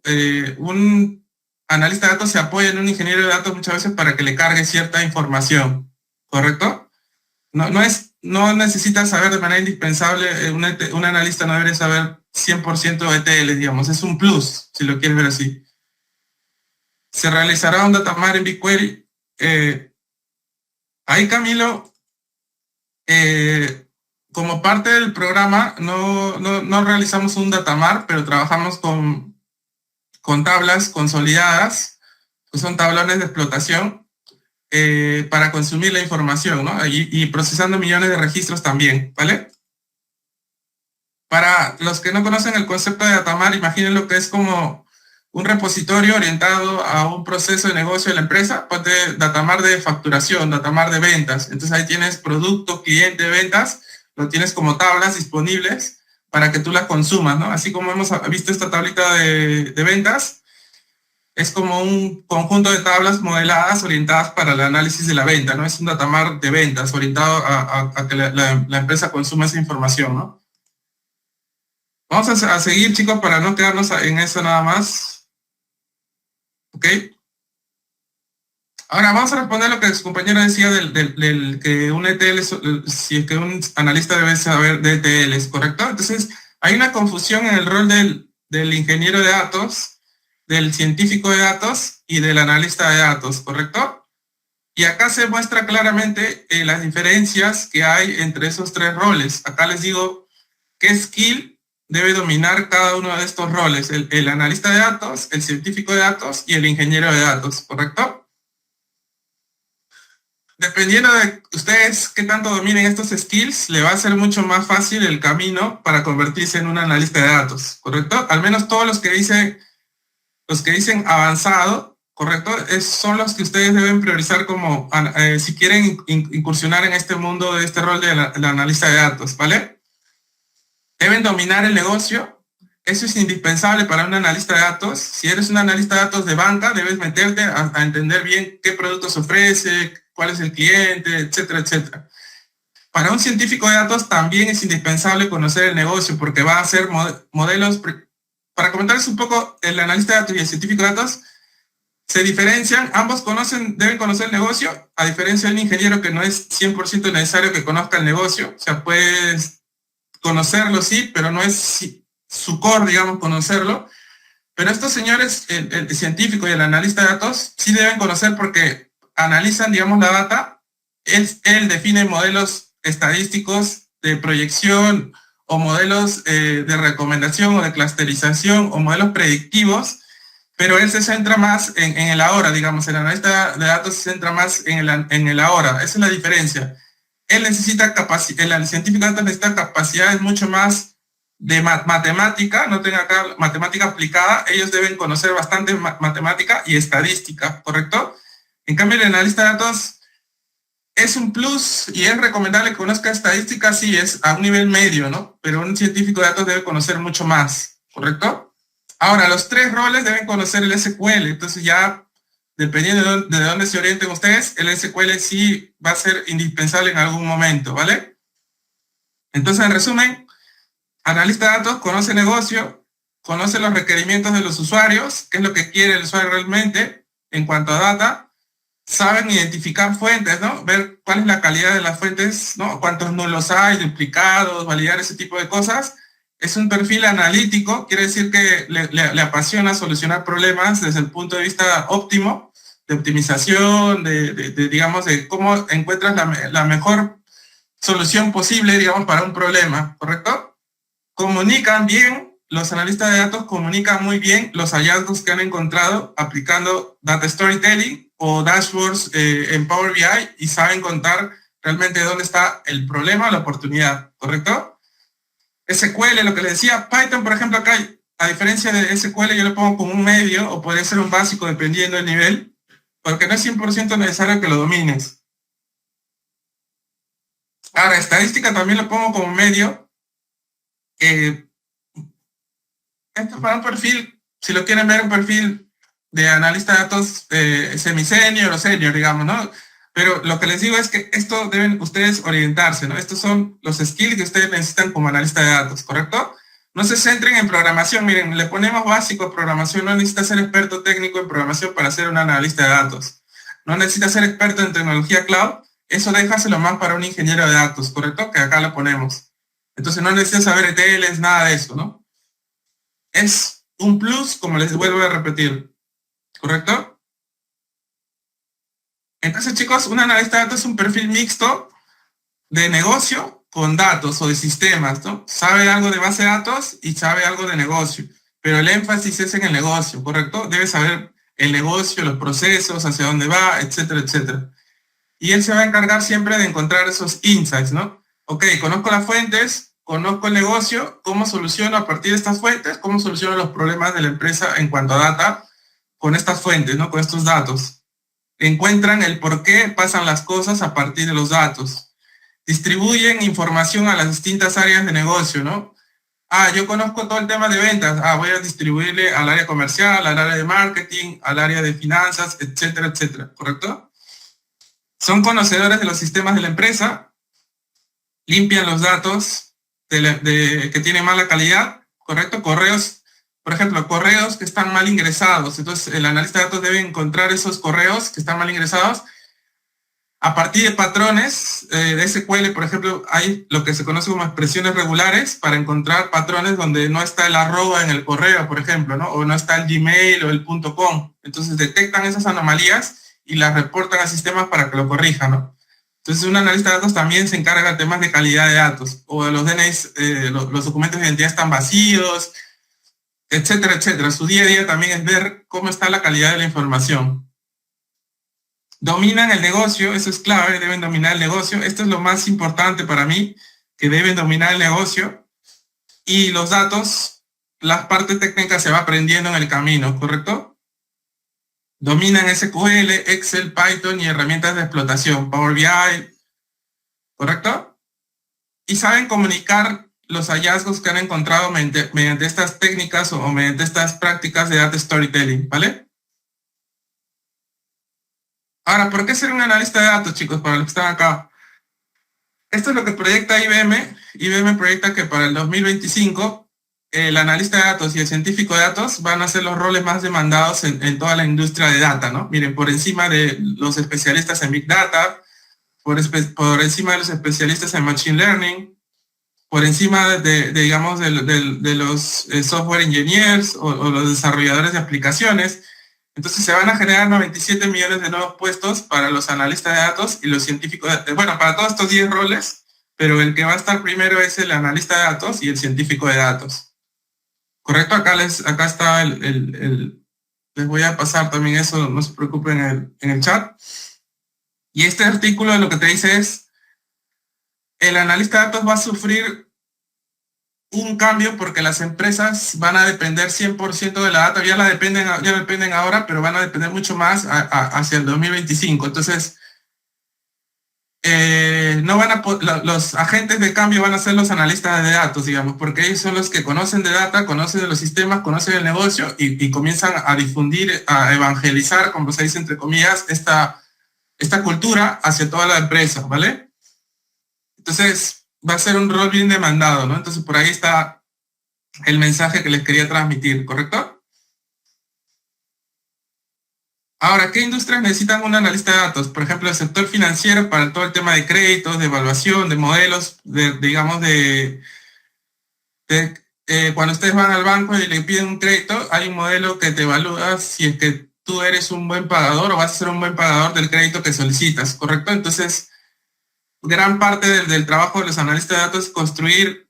Un analista de datos se apoya en un ingeniero de datos muchas veces para que le cargue cierta información, ¿correcto? No necesitas saber de manera indispensable, un analista no debería saber 100% de ETL, digamos, es un plus, si lo quieres ver así. Se realizará un datamar en BigQuery. Ahí, Camilo, como parte del programa no realizamos un datamar, pero trabajamos con tablas consolidadas, que son tablones de explotación, para consumir la información, ¿no? Y procesando millones de registros también, ¿vale? Para los que no conocen el concepto de Datamar, imaginen lo que es como un repositorio orientado a un proceso de negocio de la empresa, pues de Datamar de facturación, Datamar de ventas. Entonces ahí tienes producto, cliente, ventas, lo tienes como tablas disponibles para que tú las consumas, ¿no? Así como hemos visto esta tablita de ventas, es como un conjunto de tablas modeladas orientadas para el análisis de la venta, ¿no? Es un Datamar de ventas orientado a que la empresa consuma esa información, ¿no? Vamos a seguir, chicos, para no quedarnos en eso nada más. ¿Ok? Ahora vamos a responder lo que su compañero decía del que un ETL, si es que un analista debe saber de ETLs, ¿correcto? Entonces, hay una confusión en el rol del ingeniero de datos, del científico de datos y del analista de datos, ¿correcto? Y acá se muestra claramente las diferencias que hay entre esos tres roles. Acá les digo qué skill debe dominar cada uno de estos roles, el analista de datos, el científico de datos y el ingeniero de datos, ¿correcto? Dependiendo de ustedes qué tanto dominen estos skills, le va a ser mucho más fácil el camino para convertirse en un analista de datos, ¿correcto? Al menos todos los que dicen avanzado, ¿correcto? Son los que ustedes deben priorizar como si quieren incursionar en este mundo de este rol de analista de datos, ¿vale? Deben dominar el negocio. Eso es indispensable para un analista de datos. Si eres un analista de datos de banca, debes meterte a entender bien qué productos ofrece, cuál es el cliente, etcétera, etcétera. Para un científico de datos también es indispensable conocer el negocio porque va a hacer modelos. Para comentarles un poco, el analista de datos y el científico de datos se diferencian, ambos deben conocer el negocio, a diferencia del ingeniero que no es 100% necesario que conozca el negocio. O sea, puedes conocerlo, sí, pero no es su core, digamos, conocerlo. Pero estos señores, el científico y el analista de datos, sí deben conocer porque analizan, digamos, la data. Él define modelos estadísticos de proyección o modelos de recomendación o de clusterización o modelos predictivos, pero él se centra más en el ahora, digamos. El analista de datos se centra más en el ahora. Esa es la diferencia. Él necesita el científico de datos necesita capacidades mucho más de matemática, no tenga acá matemática aplicada. Ellos deben conocer bastante matemática y estadística, ¿correcto? En cambio, el analista de datos es un plus y es recomendable que conozca estadística, sí, es a un nivel medio, ¿no? Pero un científico de datos debe conocer mucho más, ¿correcto? Ahora, los tres roles deben conocer el SQL, entonces ya, dependiendo de dónde se orienten ustedes, el SQL sí va a ser indispensable en algún momento, ¿vale? Entonces, en resumen, analista de datos conoce negocio, conoce los requerimientos de los usuarios, qué es lo que quiere el usuario realmente en cuanto a data, saben identificar fuentes, ¿no? Ver cuál es la calidad de las fuentes, ¿no? Cuántos nulos hay, duplicados, validar ese tipo de cosas. Es un perfil analítico, quiere decir que le apasiona solucionar problemas desde el punto de vista óptimo, de optimización, digamos, de cómo encuentras la mejor solución posible, digamos, para un problema, ¿correcto? Comunican bien, los analistas de datos comunican muy bien los hallazgos que han encontrado aplicando data storytelling o dashboards en Power BI y saben contar realmente dónde está el problema o la oportunidad, ¿correcto? SQL, lo que les decía, Python, por ejemplo, acá, a diferencia de SQL, yo lo pongo como un medio o puede ser un básico dependiendo del nivel, porque no es 100% necesario que lo domines. Ahora, estadística también lo pongo como medio. Esto es para un perfil, si lo quieren ver, un perfil de analista de datos semi-senior o senior, digamos, ¿no? Pero lo que les digo es que esto deben ustedes orientarse, ¿no? Estos son los skills que ustedes necesitan como analista de datos, ¿correcto? No se centren en programación, miren, le ponemos básico a programación, no necesita ser experto técnico en programación para ser un analista de datos. No necesita ser experto en tecnología cloud, eso déjaselo más para un ingeniero de datos, ¿correcto? Que acá lo ponemos. Entonces no necesita saber ETLs, nada de eso, ¿no? Es un plus, como les vuelvo a repetir, ¿correcto? Entonces, chicos, un analista de datos es un perfil mixto de negocio con datos o de sistemas, ¿no? Sabe algo de base de datos y sabe algo de negocio, pero el énfasis es en el negocio, ¿correcto? Debe saber el negocio, los procesos, hacia dónde va, etcétera, etcétera. Y él se va a encargar siempre de encontrar esos insights, ¿no? Ok, conozco las fuentes, conozco el negocio, cómo soluciono a partir de estas fuentes, cómo soluciono los problemas de la empresa en cuanto a data con estas fuentes, ¿no? Con estos datos. Encuentran el por qué pasan las cosas a partir de los datos. Distribuyen información a las distintas áreas de negocio, ¿no? Yo conozco todo el tema de ventas. Voy a distribuirle al área comercial, al área de marketing, al área de finanzas, etcétera, etcétera. ¿Correcto? Son conocedores de los sistemas de la empresa, limpian los datos que tienen mala calidad, ¿correcto? Correos, por ejemplo, correos que están mal ingresados. Entonces, el analista de datos debe encontrar esos correos que están mal ingresados. A partir de patrones de SQL, por ejemplo, hay lo que se conoce como expresiones regulares para encontrar patrones donde no está el arroba en el correo, por ejemplo, ¿no? O no está el Gmail o el .com. Entonces detectan esas anomalías y las reportan al sistema para que lo corrija, ¿no? Entonces un analista de datos también se encarga de temas de calidad de datos, o de los DNIs, los documentos de identidad están vacíos, etcétera, etcétera. Su día a día también es ver cómo está la calidad de la información. Dominan el negocio, eso es clave, deben dominar el negocio. Esto es lo más importante para mí, que deben dominar el negocio. Y los datos, las partes técnicas se va aprendiendo en el camino, ¿correcto? Dominan SQL, Excel, Python y herramientas de explotación, Power BI, ¿correcto? Y saben comunicar los hallazgos que han encontrado mediante estas técnicas o mediante estas prácticas de data storytelling, ¿vale? Ahora, ¿por qué ser un analista de datos, chicos, para los que están acá? Esto es lo que proyecta IBM. IBM proyecta que para el 2025 el analista de datos y el científico de datos van a ser los roles más demandados en toda la industria de data, ¿no? Miren, por encima de los especialistas en Big Data, por encima de los especialistas en Machine Learning, por encima digamos, de los software engineers o los desarrolladores de aplicaciones. Entonces se van a generar 97 millones de nuevos puestos para los analistas de datos y los científicos, para todos estos 10 roles, pero el que va a estar primero es el analista de datos y el científico de datos. ¿Correcto? Acá está les voy a pasar también eso, no se preocupen en el chat. Y este artículo lo que te dice es, el analista de datos va a sufrir un cambio porque las empresas van a depender 100% de la data, ya dependen ahora, pero van a depender mucho más hacia el 2025. Entonces, los agentes de cambio van a ser los analistas de datos, digamos, porque ellos son los que conocen de data, conocen de los sistemas, conocen el negocio y comienzan a difundir, a evangelizar, como se dice entre comillas, esta cultura hacia toda la empresa, ¿vale? Entonces, va a ser un rol bien demandado, ¿no? Entonces, por ahí está el mensaje que les quería transmitir, ¿correcto? Ahora, ¿qué industrias necesitan un analista de datos? Por ejemplo, el sector financiero para todo el tema de créditos, de evaluación, de modelos, cuando ustedes van al banco y le piden un crédito, hay un modelo que te evalúa si es que tú eres un buen pagador o vas a ser un buen pagador del crédito que solicitas, ¿correcto? Entonces, gran parte del trabajo de los analistas de datos es construir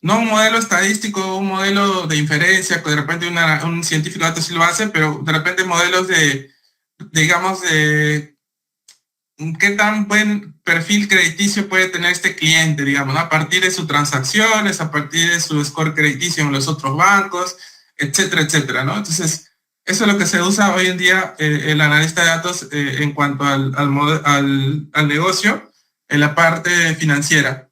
no un modelo estadístico, un modelo de inferencia, que de repente un científico de datos sí lo hace, pero de repente modelos de qué tan buen perfil crediticio puede tener este cliente, digamos, ¿no? A partir de sus transacciones, a partir de su score crediticio en los otros bancos, etcétera, etcétera, ¿no? Entonces, eso es lo que se usa hoy en día el analista de datos en cuanto al negocio, en la parte financiera.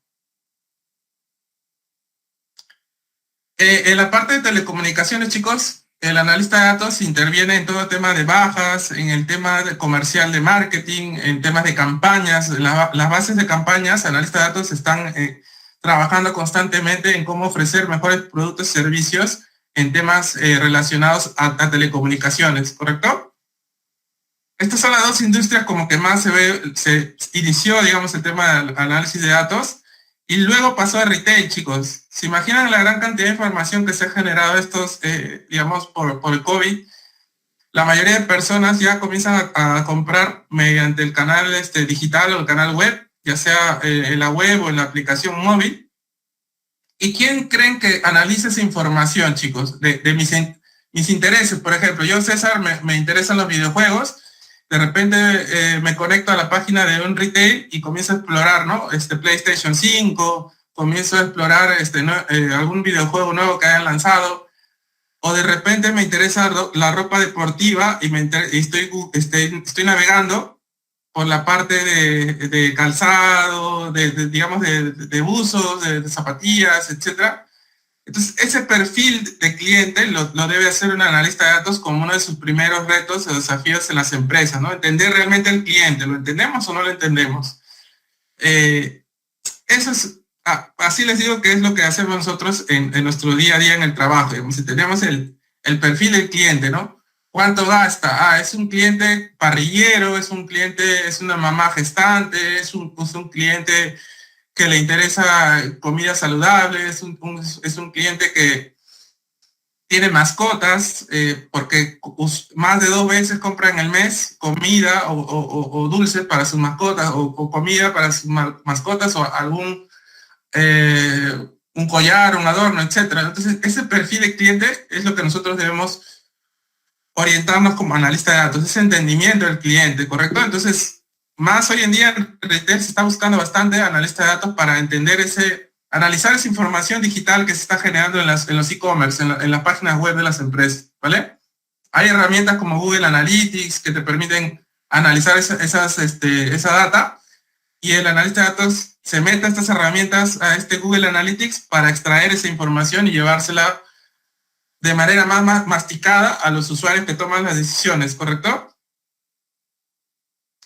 En la parte de telecomunicaciones, chicos, el analista de datos interviene en todo tema de bajas, en el tema comercial de marketing, en temas de campañas. Las bases de campañas, analistas de datos están trabajando constantemente en cómo ofrecer mejores productos y servicios en temas relacionados a telecomunicaciones, ¿correcto? Estas son las dos industrias como que más se inició, digamos, el tema del análisis de datos y luego pasó a retail, chicos. ¿Se imaginan la gran cantidad de información que se ha generado digamos, por el COVID? La mayoría de personas ya comienzan a comprar mediante el canal digital o el canal web, ya sea en la web o en la aplicación móvil. ¿Y quién creen que analiza esa información, chicos? De mis intereses, por ejemplo. Yo, César, me interesan los videojuegos. De repente me conecto a la página de un retail y comienzo a explorar, ¿no? PlayStation 5 comienzo a explorar algún videojuego nuevo que hayan lanzado, o de repente me interesa la ropa deportiva y estoy navegando por la parte de calzado, digamos, de buzos, de zapatillas, etcétera. Entonces, ese perfil de cliente lo debe hacer un analista de datos como uno de sus primeros retos o desafíos en las empresas, ¿no? Entender realmente el cliente, ¿lo entendemos o no lo entendemos? Eso es, así les digo que es lo que hacemos nosotros en nuestro día a día en el trabajo. Digamos, si tenemos el perfil del cliente, ¿no? ¿Cuánto gasta? Es un cliente parrillero, es un cliente, es una mamá gestante, es un cliente que le interesa comida saludable, es un cliente que tiene mascotas, porque más de 2 veces compra en el mes comida o dulces para sus mascotas, o comida para sus mascotas, o algún un collar, un adorno, etcétera. Entonces, ese perfil de cliente es lo que nosotros debemos orientarnos como analista de datos, ese entendimiento del cliente, ¿correcto? Entonces, más hoy en día en retail se está buscando bastante analista de datos para entender analizar esa información digital que se está generando en los e-commerce, en las páginas web de las empresas, ¿vale? Hay herramientas como Google Analytics que te permiten analizar esa data, y el analista de datos se mete a estas herramientas, a Google Analytics, para extraer esa información y llevársela de manera más masticada a los usuarios que toman las decisiones, ¿correcto?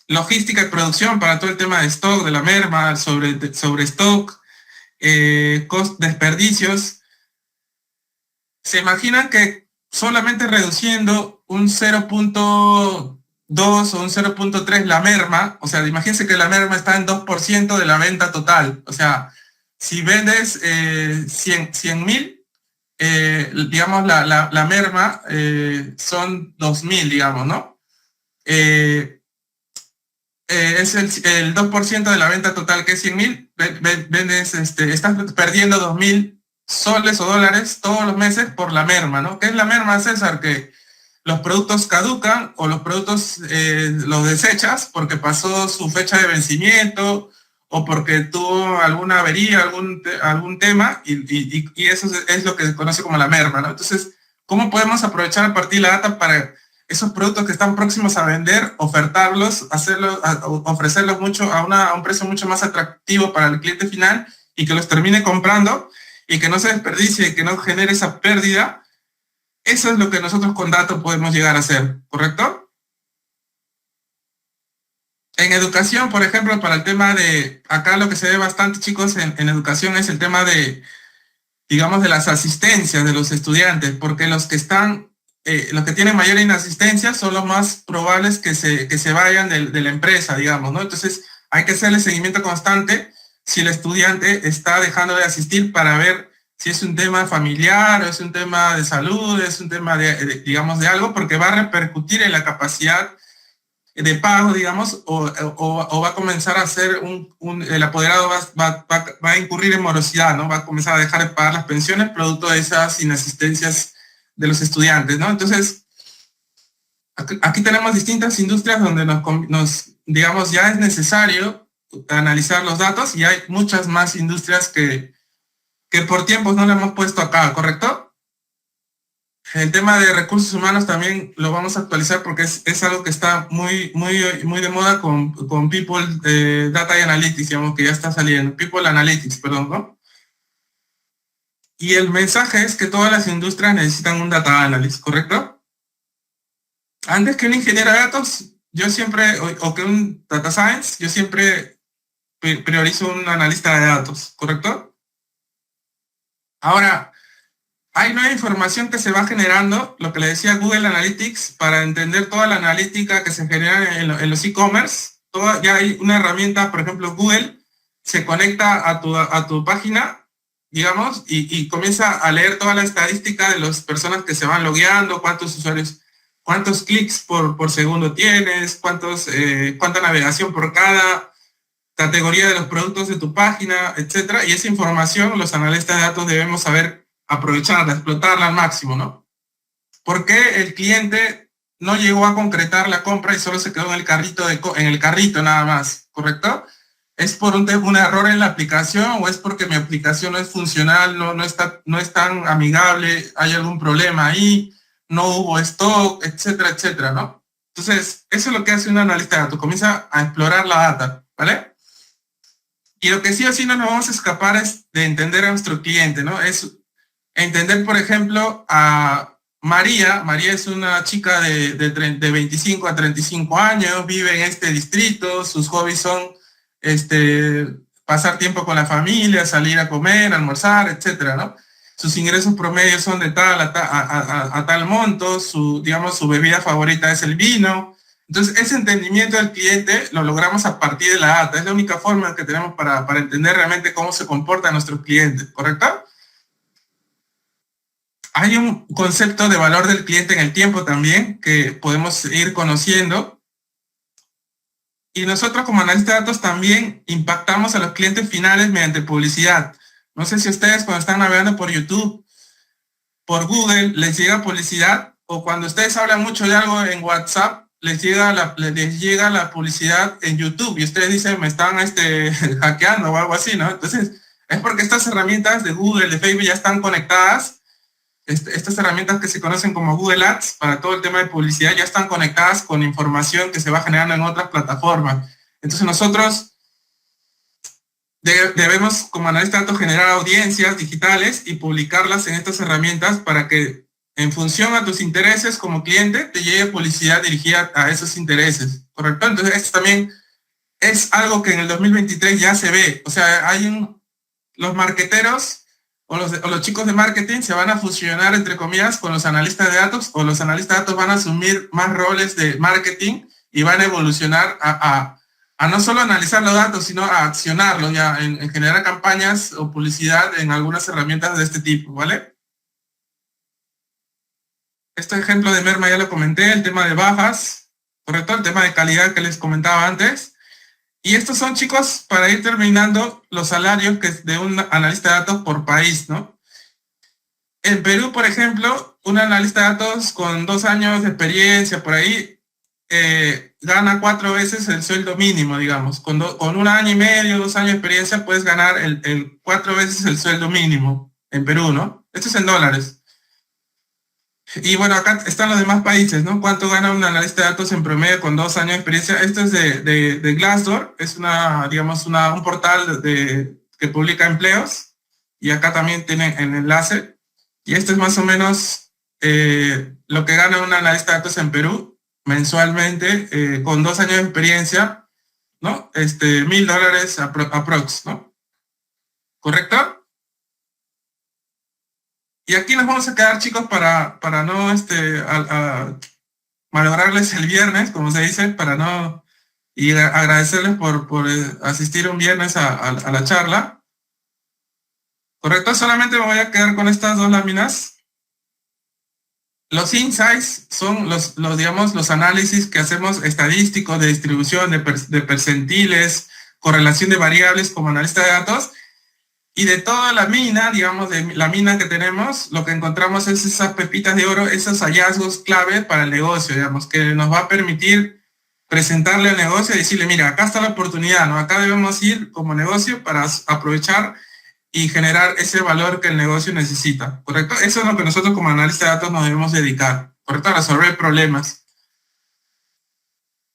Logística y producción para todo el tema de stock, de la merma, sobre stock, desperdicios. ¿Se imaginan que solamente reduciendo un 0.2 o un 0.3 la merma, o sea, imagínense que la merma está en 2% de la venta total, o sea, si vendes 100,000, digamos, la merma son 2,000, digamos, ¿no? Es el 2% de la venta total, que es 100,000, vendes, estás perdiendo 2,000 soles o dólares todos los meses por la merma, ¿no? ¿Qué es la merma, César? Que los productos caducan, o los productos los desechas porque pasó su fecha de vencimiento, o porque tuvo alguna avería, algún tema, y eso es lo que se conoce como la merma, ¿no? Entonces, ¿cómo podemos aprovechar a partir de la data para esos productos que están próximos a vender, ofertarlos, ofrecerlos a un precio mucho más atractivo para el cliente final, y que los termine comprando, y que no se desperdicie, que no genere esa pérdida? Eso es lo que nosotros con datos podemos llegar a hacer, ¿correcto? En educación, por ejemplo, para el tema de, acá lo que se ve bastante, chicos, en educación, es el tema de, digamos, de las asistencias de los estudiantes, porque los que tienen mayor inasistencia son los más probables que se vayan de la empresa, digamos, ¿no? Entonces, hay que hacerle seguimiento constante si el estudiante está dejando de asistir, para ver si es un tema familiar, o es un tema de salud, es un tema digamos, de algo, porque va a repercutir en la capacidad de pago, digamos, o va a comenzar a ser el apoderado va a incurrir en morosidad, ¿no? Va a comenzar a dejar de pagar las pensiones producto de esas inasistencias de los estudiantes, ¿no? Entonces, aquí tenemos distintas industrias donde digamos, ya es necesario analizar los datos, y hay muchas más industrias que por tiempos no le hemos puesto acá, ¿correcto? El tema de recursos humanos también lo vamos a actualizar, porque es algo que está muy de moda con People Data y Analytics, digamos, que ya está saliendo. People Analytics, perdón, ¿no? Y el mensaje es que todas las industrias necesitan un data analyst, ¿correcto? Antes que un ingeniero de datos, yo siempre, o que un data science, yo siempre priorizo un analista de datos, ¿correcto? Ahora, hay nueva información que se va generando, lo que le decía Google Analytics, para entender toda la analítica que se genera en los e-commerce. Ya hay una herramienta, por ejemplo, Google se conecta a tu página, digamos, y comienza a leer toda la estadística de las personas que se van logueando, cuántos usuarios, cuántos clics por segundo tienes, cuánta navegación por cada categoría de los productos de tu página, etcétera. Y esa información los analistas de datos debemos saber aprovecharla, explotarla al máximo, ¿no? ¿Por qué el cliente no llegó a concretar la compra y solo se quedó en el carrito nada más, ¿correcto? ¿Es por un error en la aplicación o es porque mi aplicación no es funcional, no es tan amigable, hay algún problema ahí, no hubo stock, etcétera, etcétera, ¿no? Entonces, eso es lo que hace un analista de datos, comienza a explorar la data, ¿vale? Y lo que sí o sí no nos vamos a escapar es de entender a nuestro cliente, ¿no? Es entender, por ejemplo, a María. María es una chica de 25 a 35 años, vive en este distrito, sus hobbies son pasar tiempo con la familia, salir a comer, almorzar, etcétera, ¿no? Sus ingresos promedios son de tal a tal monto, digamos, su bebida favorita es el vino. Entonces, ese entendimiento del cliente lo logramos a partir de la data. Es la única forma que tenemos para entender realmente cómo se comportan nuestros clientes, ¿correcto? Hay un concepto de valor del cliente en el tiempo también que podemos ir conociendo. Y nosotros como analistas de datos también impactamos a los clientes finales mediante publicidad. No sé si ustedes cuando están navegando por YouTube, por Google, les llega publicidad, o cuando ustedes hablan mucho de algo en WhatsApp, les llega la publicidad en YouTube y ustedes dicen, me están hackeando o algo así, ¿no? Entonces, es porque estas herramientas de Google, de Facebook ya están conectadas. Estas herramientas que se conocen como Google Ads para todo el tema de publicidad ya están conectadas con información que se va generando en otras plataformas. Entonces nosotros debemos como analistas de datos generar audiencias digitales y publicarlas en estas herramientas para que en función a tus intereses como cliente te llegue publicidad dirigida a esos intereses, ¿correcto? Entonces esto también es algo que en el 2023 ya se ve. O sea, los marketeros o los chicos de marketing se van a fusionar, entre comillas, con los analistas de datos, o los analistas de datos van a asumir más roles de marketing y van a evolucionar a no solo analizar los datos, sino a accionarlos, ya en generar campañas o publicidad en algunas herramientas de este tipo, ¿vale? Este ejemplo de Merma ya lo comenté, el tema de bajas, correcto, el tema de calidad que les comentaba antes. Y estos son, chicos, para ir terminando, los salarios de un analista de datos por país, ¿no? En Perú, por ejemplo, un analista de datos con 2 años de experiencia por ahí gana 4 veces el sueldo mínimo, digamos. Con 1 año y medio, 2 años de experiencia puedes ganar el 4 veces el sueldo mínimo en Perú, ¿no? Esto es en dólares. Y bueno, acá están los demás países, ¿no? ¿Cuánto gana un analista de datos en promedio con 2 años de experiencia? Esto es de Glassdoor, es un portal que publica empleos, y acá también tienen el enlace. Y esto es más o menos lo que gana un analista de datos en Perú mensualmente con 2 años de experiencia, ¿no? $1,000 aprox, ¿no? ¿Correcto? Y aquí nos vamos a quedar, chicos, para no malograrles el viernes, como se dice, y agradecerles por asistir un viernes a la charla. ¿Correcto? Solamente me voy a quedar con estas 2 láminas. Los insights son los análisis que hacemos estadísticos de distribución, de percentiles, correlación de variables como analista de datos. Y de toda la mina, digamos, de la mina que tenemos, lo que encontramos es esas pepitas de oro, esos hallazgos clave para el negocio, digamos, que nos va a permitir presentarle al negocio y decirle, mira, acá está la oportunidad, ¿no? Acá debemos ir como negocio para aprovechar y generar ese valor que el negocio necesita, ¿correcto? Eso es lo que nosotros como analistas de datos nos debemos dedicar, ¿correcto? A resolver problemas.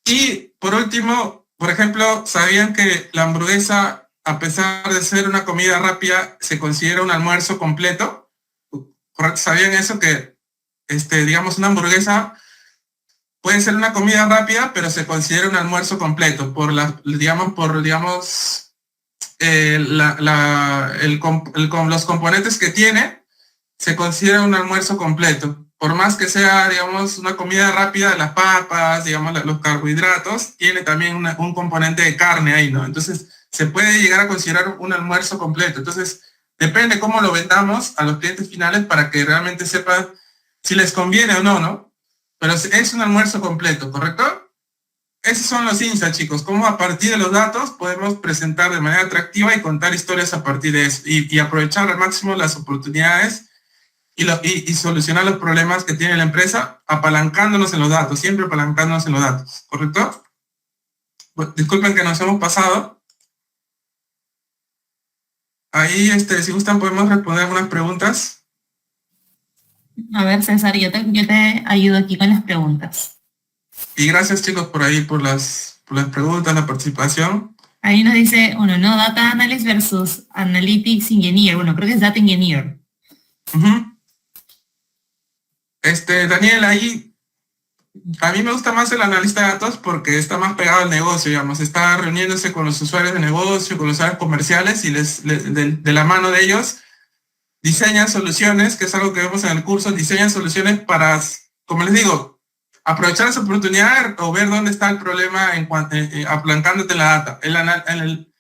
Y, por último, por ejemplo, ¿sabían que la hamburguesa, a pesar de ser una comida rápida, se considera un almuerzo completo? ¿Sabían eso? Que, digamos, una hamburguesa puede ser una comida rápida, pero se considera un almuerzo completo por los componentes que tiene, se considera un almuerzo completo. Por más que sea, digamos, una comida rápida, las papas, digamos, los carbohidratos, tiene también un componente de carne ahí, ¿no? Entonces, se puede llegar a considerar un almuerzo completo. Entonces, depende cómo lo vendamos a los clientes finales para que realmente sepan si les conviene o no, ¿no? Pero es un almuerzo completo, ¿correcto? Esos son los insights, chicos. Cómo a partir de los datos podemos presentar de manera atractiva y contar historias a partir de eso. Y aprovechar al máximo las oportunidades y solucionar los problemas que tiene la empresa apalancándonos en los datos, siempre apalancándonos en los datos, ¿correcto? Bueno, disculpen que nos hemos pasado. Ahí, si gustan, podemos responder algunas preguntas. A ver, César, yo te ayudo aquí con las preguntas. Y gracias, chicos, por ahí, por las preguntas, la participación. Ahí nos dice uno, ¿no? Data Analyst versus Analytics Engineer. Bueno, creo que es Data Engineer. Ujú. Daniel, ahí, a mí me gusta más el analista de datos porque está más pegado al negocio, digamos. Está reuniéndose con los usuarios de negocio, con los usuarios comerciales y de la mano de ellos diseñan soluciones, que es algo que vemos en el curso, diseñan soluciones para, como les digo, aprovechar esa oportunidad o ver dónde está el problema apalancándote la data. El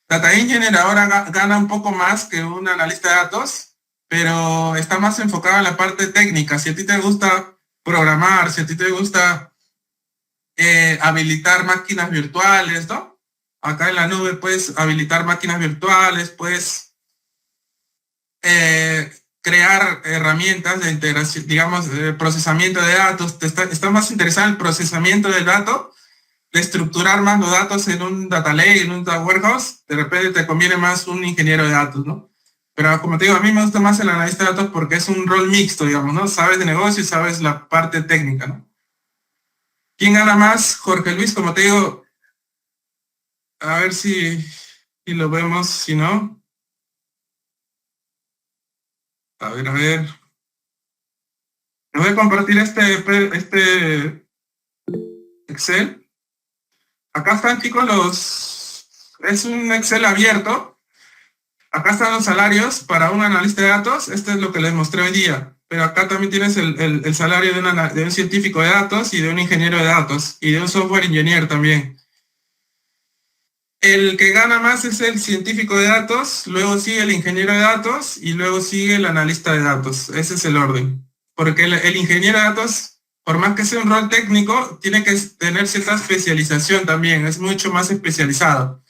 Data Engineer ahora gana un poco más que un analista de datos, pero está más enfocado en la parte técnica. Si a ti te gusta programar, si a ti te gusta habilitar máquinas virtuales, ¿no? Acá en la nube puedes habilitar máquinas virtuales, puedes crear herramientas de integración, digamos, procesamiento de datos. Está más interesado en el procesamiento del dato, de estructurar más los datos en un data lake, en un data warehouse. De repente te conviene más un ingeniero de datos, ¿no? Pero como te digo, a mí me gusta más el analista de datos porque es un rol mixto, digamos, ¿no? Sabes de negocio y sabes la parte técnica, ¿no? ¿Quién gana más? Jorge Luis, como te digo, a ver si lo vemos, si no. A ver. Les voy a compartir este Excel. Acá están, chicos, es un Excel abierto. Acá están los salarios para un analista de datos. Esto es lo que les mostré hoy día. Pero acá también tienes el salario de un científico de datos y de un ingeniero de datos y de un software engineer también. El que gana más es el científico de datos, luego sigue el ingeniero de datos y luego sigue el analista de datos. Ese es el orden. Porque el ingeniero de datos, por más que sea un rol técnico, tiene que tener cierta especialización también. Es mucho más especializado,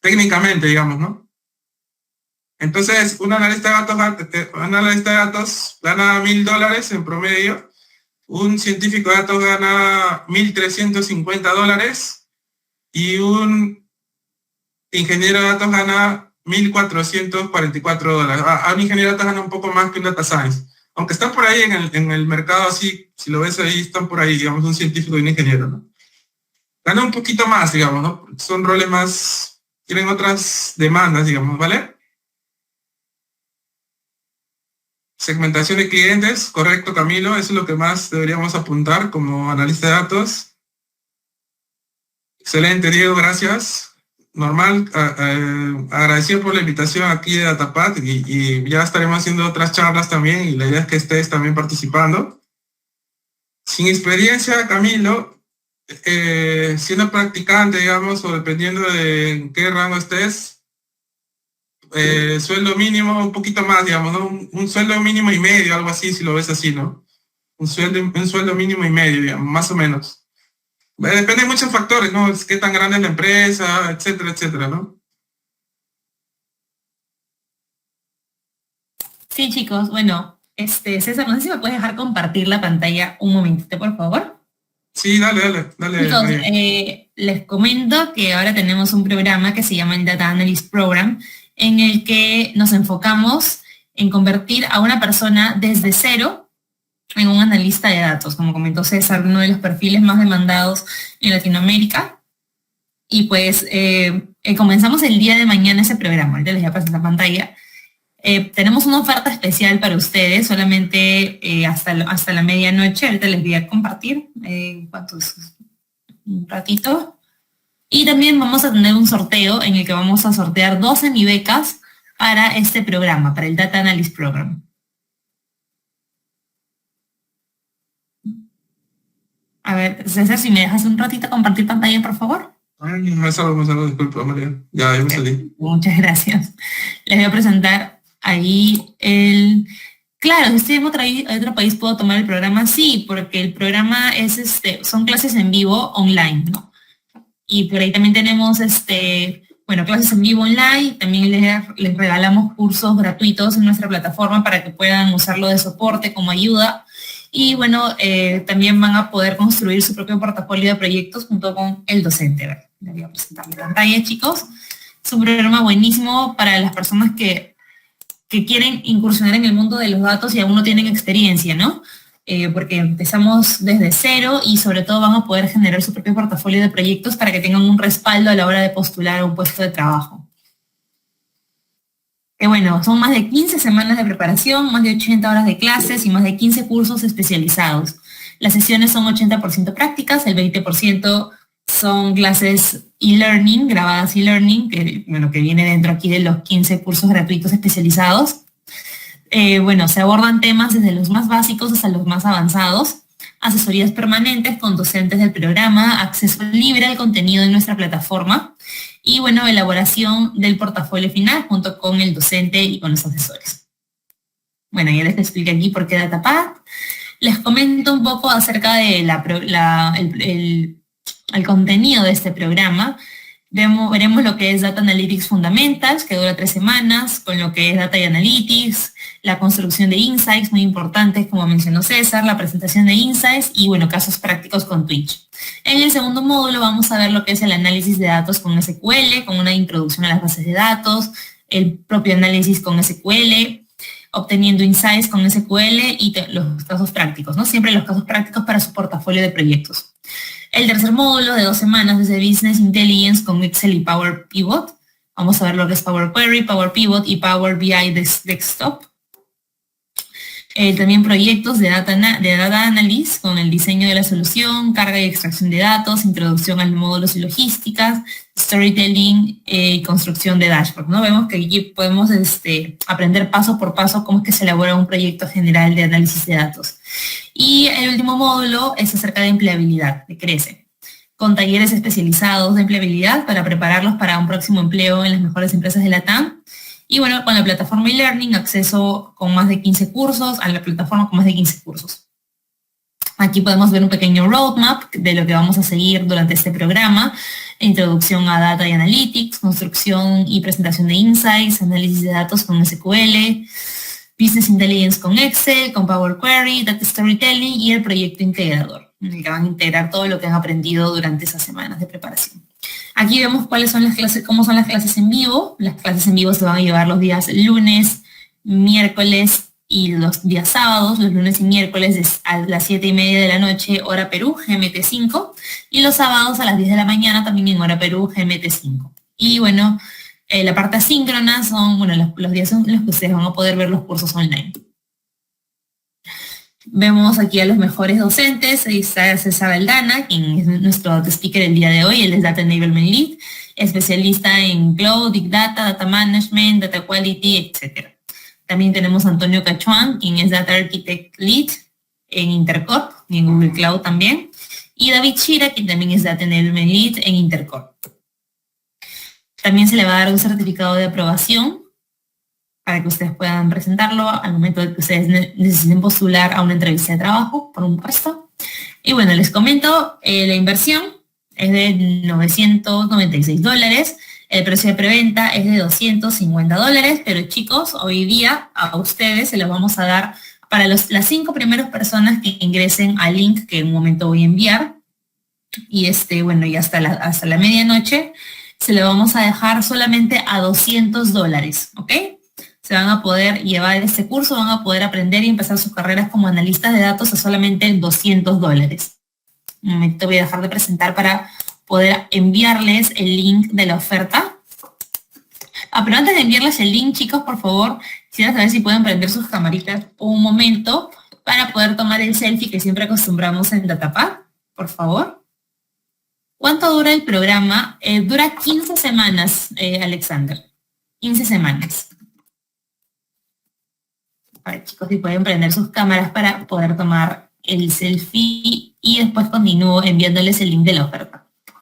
técnicamente, digamos, ¿no? Entonces, un analista de datos gana $1,000 en promedio. Un científico de datos gana $1,350 y un ingeniero de datos gana $1,444. A un ingeniero de datos gana un poco más que un data science. Aunque están por ahí en el mercado así, si lo ves ahí, están por ahí, digamos, un científico y un ingeniero, ¿no? Gana un poquito más, digamos, ¿no? Son roles más, tienen otras demandas, digamos, ¿vale? Segmentación de clientes, correcto, Camilo, eso es lo que más deberíamos apuntar como analista de datos. Excelente, Diego, gracias. Normal, agradecido por la invitación aquí de Datapad y ya estaremos haciendo otras charlas también y la idea es que estés también participando. Sin experiencia, Camilo, siendo practicante, digamos, o dependiendo de en qué rango estés, sueldo mínimo, un poquito más, digamos, ¿no? Un sueldo mínimo y medio, algo así, si lo ves así, ¿no? Un sueldo mínimo y medio, digamos, más o menos. Depende de muchos factores, ¿no? Es qué tan grande es la empresa, etcétera, etcétera, ¿no? Sí, chicos, bueno, César, no sé si me puedes dejar compartir la pantalla un momentito, por favor. Sí, dale. Chicos, les comento que ahora tenemos un programa que se llama el Data Analyst Program, en el que nos enfocamos en convertir a una persona desde cero en un analista de datos, como comentó César, uno de los perfiles más demandados en Latinoamérica. Y pues comenzamos el día de mañana ese programa. Ahorita les voy a pasar la pantalla. Tenemos una oferta especial para ustedes, solamente hasta la medianoche. Ahorita les voy a compartir un ratito. Y también vamos a tener un sorteo en el que vamos a sortear 12 becas para este programa, para el Data Analyst Program. A ver, César, si me dejas un ratito compartir pantalla, por favor. Me salgo, disculpa, María. Ya me salí. Muchas gracias. Les voy a presentar ahí Claro, si estoy en otro país, ¿puedo tomar el programa? Sí, porque el programa son clases en vivo online, ¿no? Y por ahí también tenemos, clases en vivo online. También les regalamos cursos gratuitos en nuestra plataforma para que puedan usarlo de soporte como ayuda. Y bueno, también van a poder construir su propio portafolio de proyectos junto con el docente. Les voy a presentar la pantalla, chicos. Es un programa buenísimo para las personas que quieren incursionar en el mundo de los datos y aún no tienen experiencia, ¿no? Porque empezamos desde cero y sobre todo van a poder generar su propio portafolio de proyectos para que tengan un respaldo a la hora de postular a un puesto de trabajo. Bueno, son más de 15 semanas de preparación, más de 80 horas de clases y más de 15 cursos especializados. Las sesiones son 80% prácticas, el 20% son clases e-learning, grabadas e-learning, que viene dentro aquí de los 15 cursos gratuitos especializados. Se abordan temas desde los más básicos hasta los más avanzados, asesorías permanentes con docentes del programa, acceso libre al contenido en nuestra plataforma y, elaboración del portafolio final junto con el docente y con los asesores. Ya les expliqué aquí por qué DataPath. Les comento un poco acerca de el contenido de este programa. Veremos lo que es Data Analytics Fundamentals, que dura 3 semanas, con lo que es Data y Analytics, la construcción de Insights, muy importantes, como mencionó César, la presentación de Insights y, casos prácticos con Twitch. En el segundo módulo vamos a ver lo que es el análisis de datos con SQL, con una introducción a las bases de datos, el propio análisis con SQL, obteniendo insights con SQL y los casos prácticos, ¿no? Siempre los casos prácticos para su portafolio de proyectos. El tercer módulo de 2 semanas es de Business Intelligence con Excel y Power Pivot. Vamos a ver lo que es Power Query, Power Pivot y Power BI Desktop. También proyectos de data Analysis con el diseño de la solución, carga y extracción de datos, introducción al módulos y logísticas, storytelling y construcción de dashboard, ¿no? Vemos que aquí podemos aprender paso por paso cómo es que se elabora un proyecto general de análisis de datos. Y el último módulo es acerca de empleabilidad, de Crece, con talleres especializados de empleabilidad para prepararlos para un próximo empleo en las mejores empresas de LATAM. Y con la plataforma e-learning, acceso con más de 15 cursos, a la plataforma con más de 15 cursos. Aquí podemos ver un pequeño roadmap de lo que vamos a seguir durante este programa. Introducción a Data y Analytics, construcción y presentación de Insights, análisis de datos con SQL, Business Intelligence con Excel, con Power Query, Data Storytelling y el proyecto integrador, en el que van a integrar todo lo que han aprendido durante esas semanas de preparación. Aquí vemos cuáles son las clases, cómo son las clases en vivo. Las clases en vivo se van a llevar los días lunes, miércoles y los días sábados. Los lunes y miércoles a las 7:30 de la noche, hora Perú, GMT 5. Y los sábados a las 10 de la mañana, también en hora Perú, GMT 5. Y la parte asíncrona son los días en los que ustedes van a poder ver los cursos online. Vemos aquí a los mejores docentes. Ahí está César Aldana, quien es nuestro data speaker el día de hoy. Él es Data Enablement Lead, especialista en Cloud, Big Data, Data Management, Data Quality, etc. También tenemos a Antonio Cachuán, quien es Data Architect Lead en Intercorp y en Google Cloud también. Y David Shira, quien también es Data Enablement Lead en Intercorp. También se le va a dar un certificado de aprobación para que ustedes puedan presentarlo al momento de que ustedes necesiten postular a una entrevista de trabajo por un puesto. Y les comento, la inversión es de $996, el precio de preventa es de $250, pero chicos, hoy día a ustedes se los vamos a dar para las 5 primeras personas que ingresen al link que en un momento voy a enviar. Y y hasta la medianoche se lo vamos a dejar solamente a $200, ¿ok? Se van a poder llevar este curso, van a poder aprender y empezar sus carreras como analistas de datos a solamente $200. Un momento voy a dejar de presentar para poder enviarles el link de la oferta. Pero antes de enviarles el link, chicos, por favor, quisiera saber si pueden prender sus camaritas un momento para poder tomar el selfie que siempre acostumbramos en DataPath, por favor. ¿Cuánto dura el programa? Dura 15 semanas, Alexander. 15 semanas. Para chicos, si pueden prender sus cámaras para poder tomar el selfie y después continúo enviándoles el link de la oferta.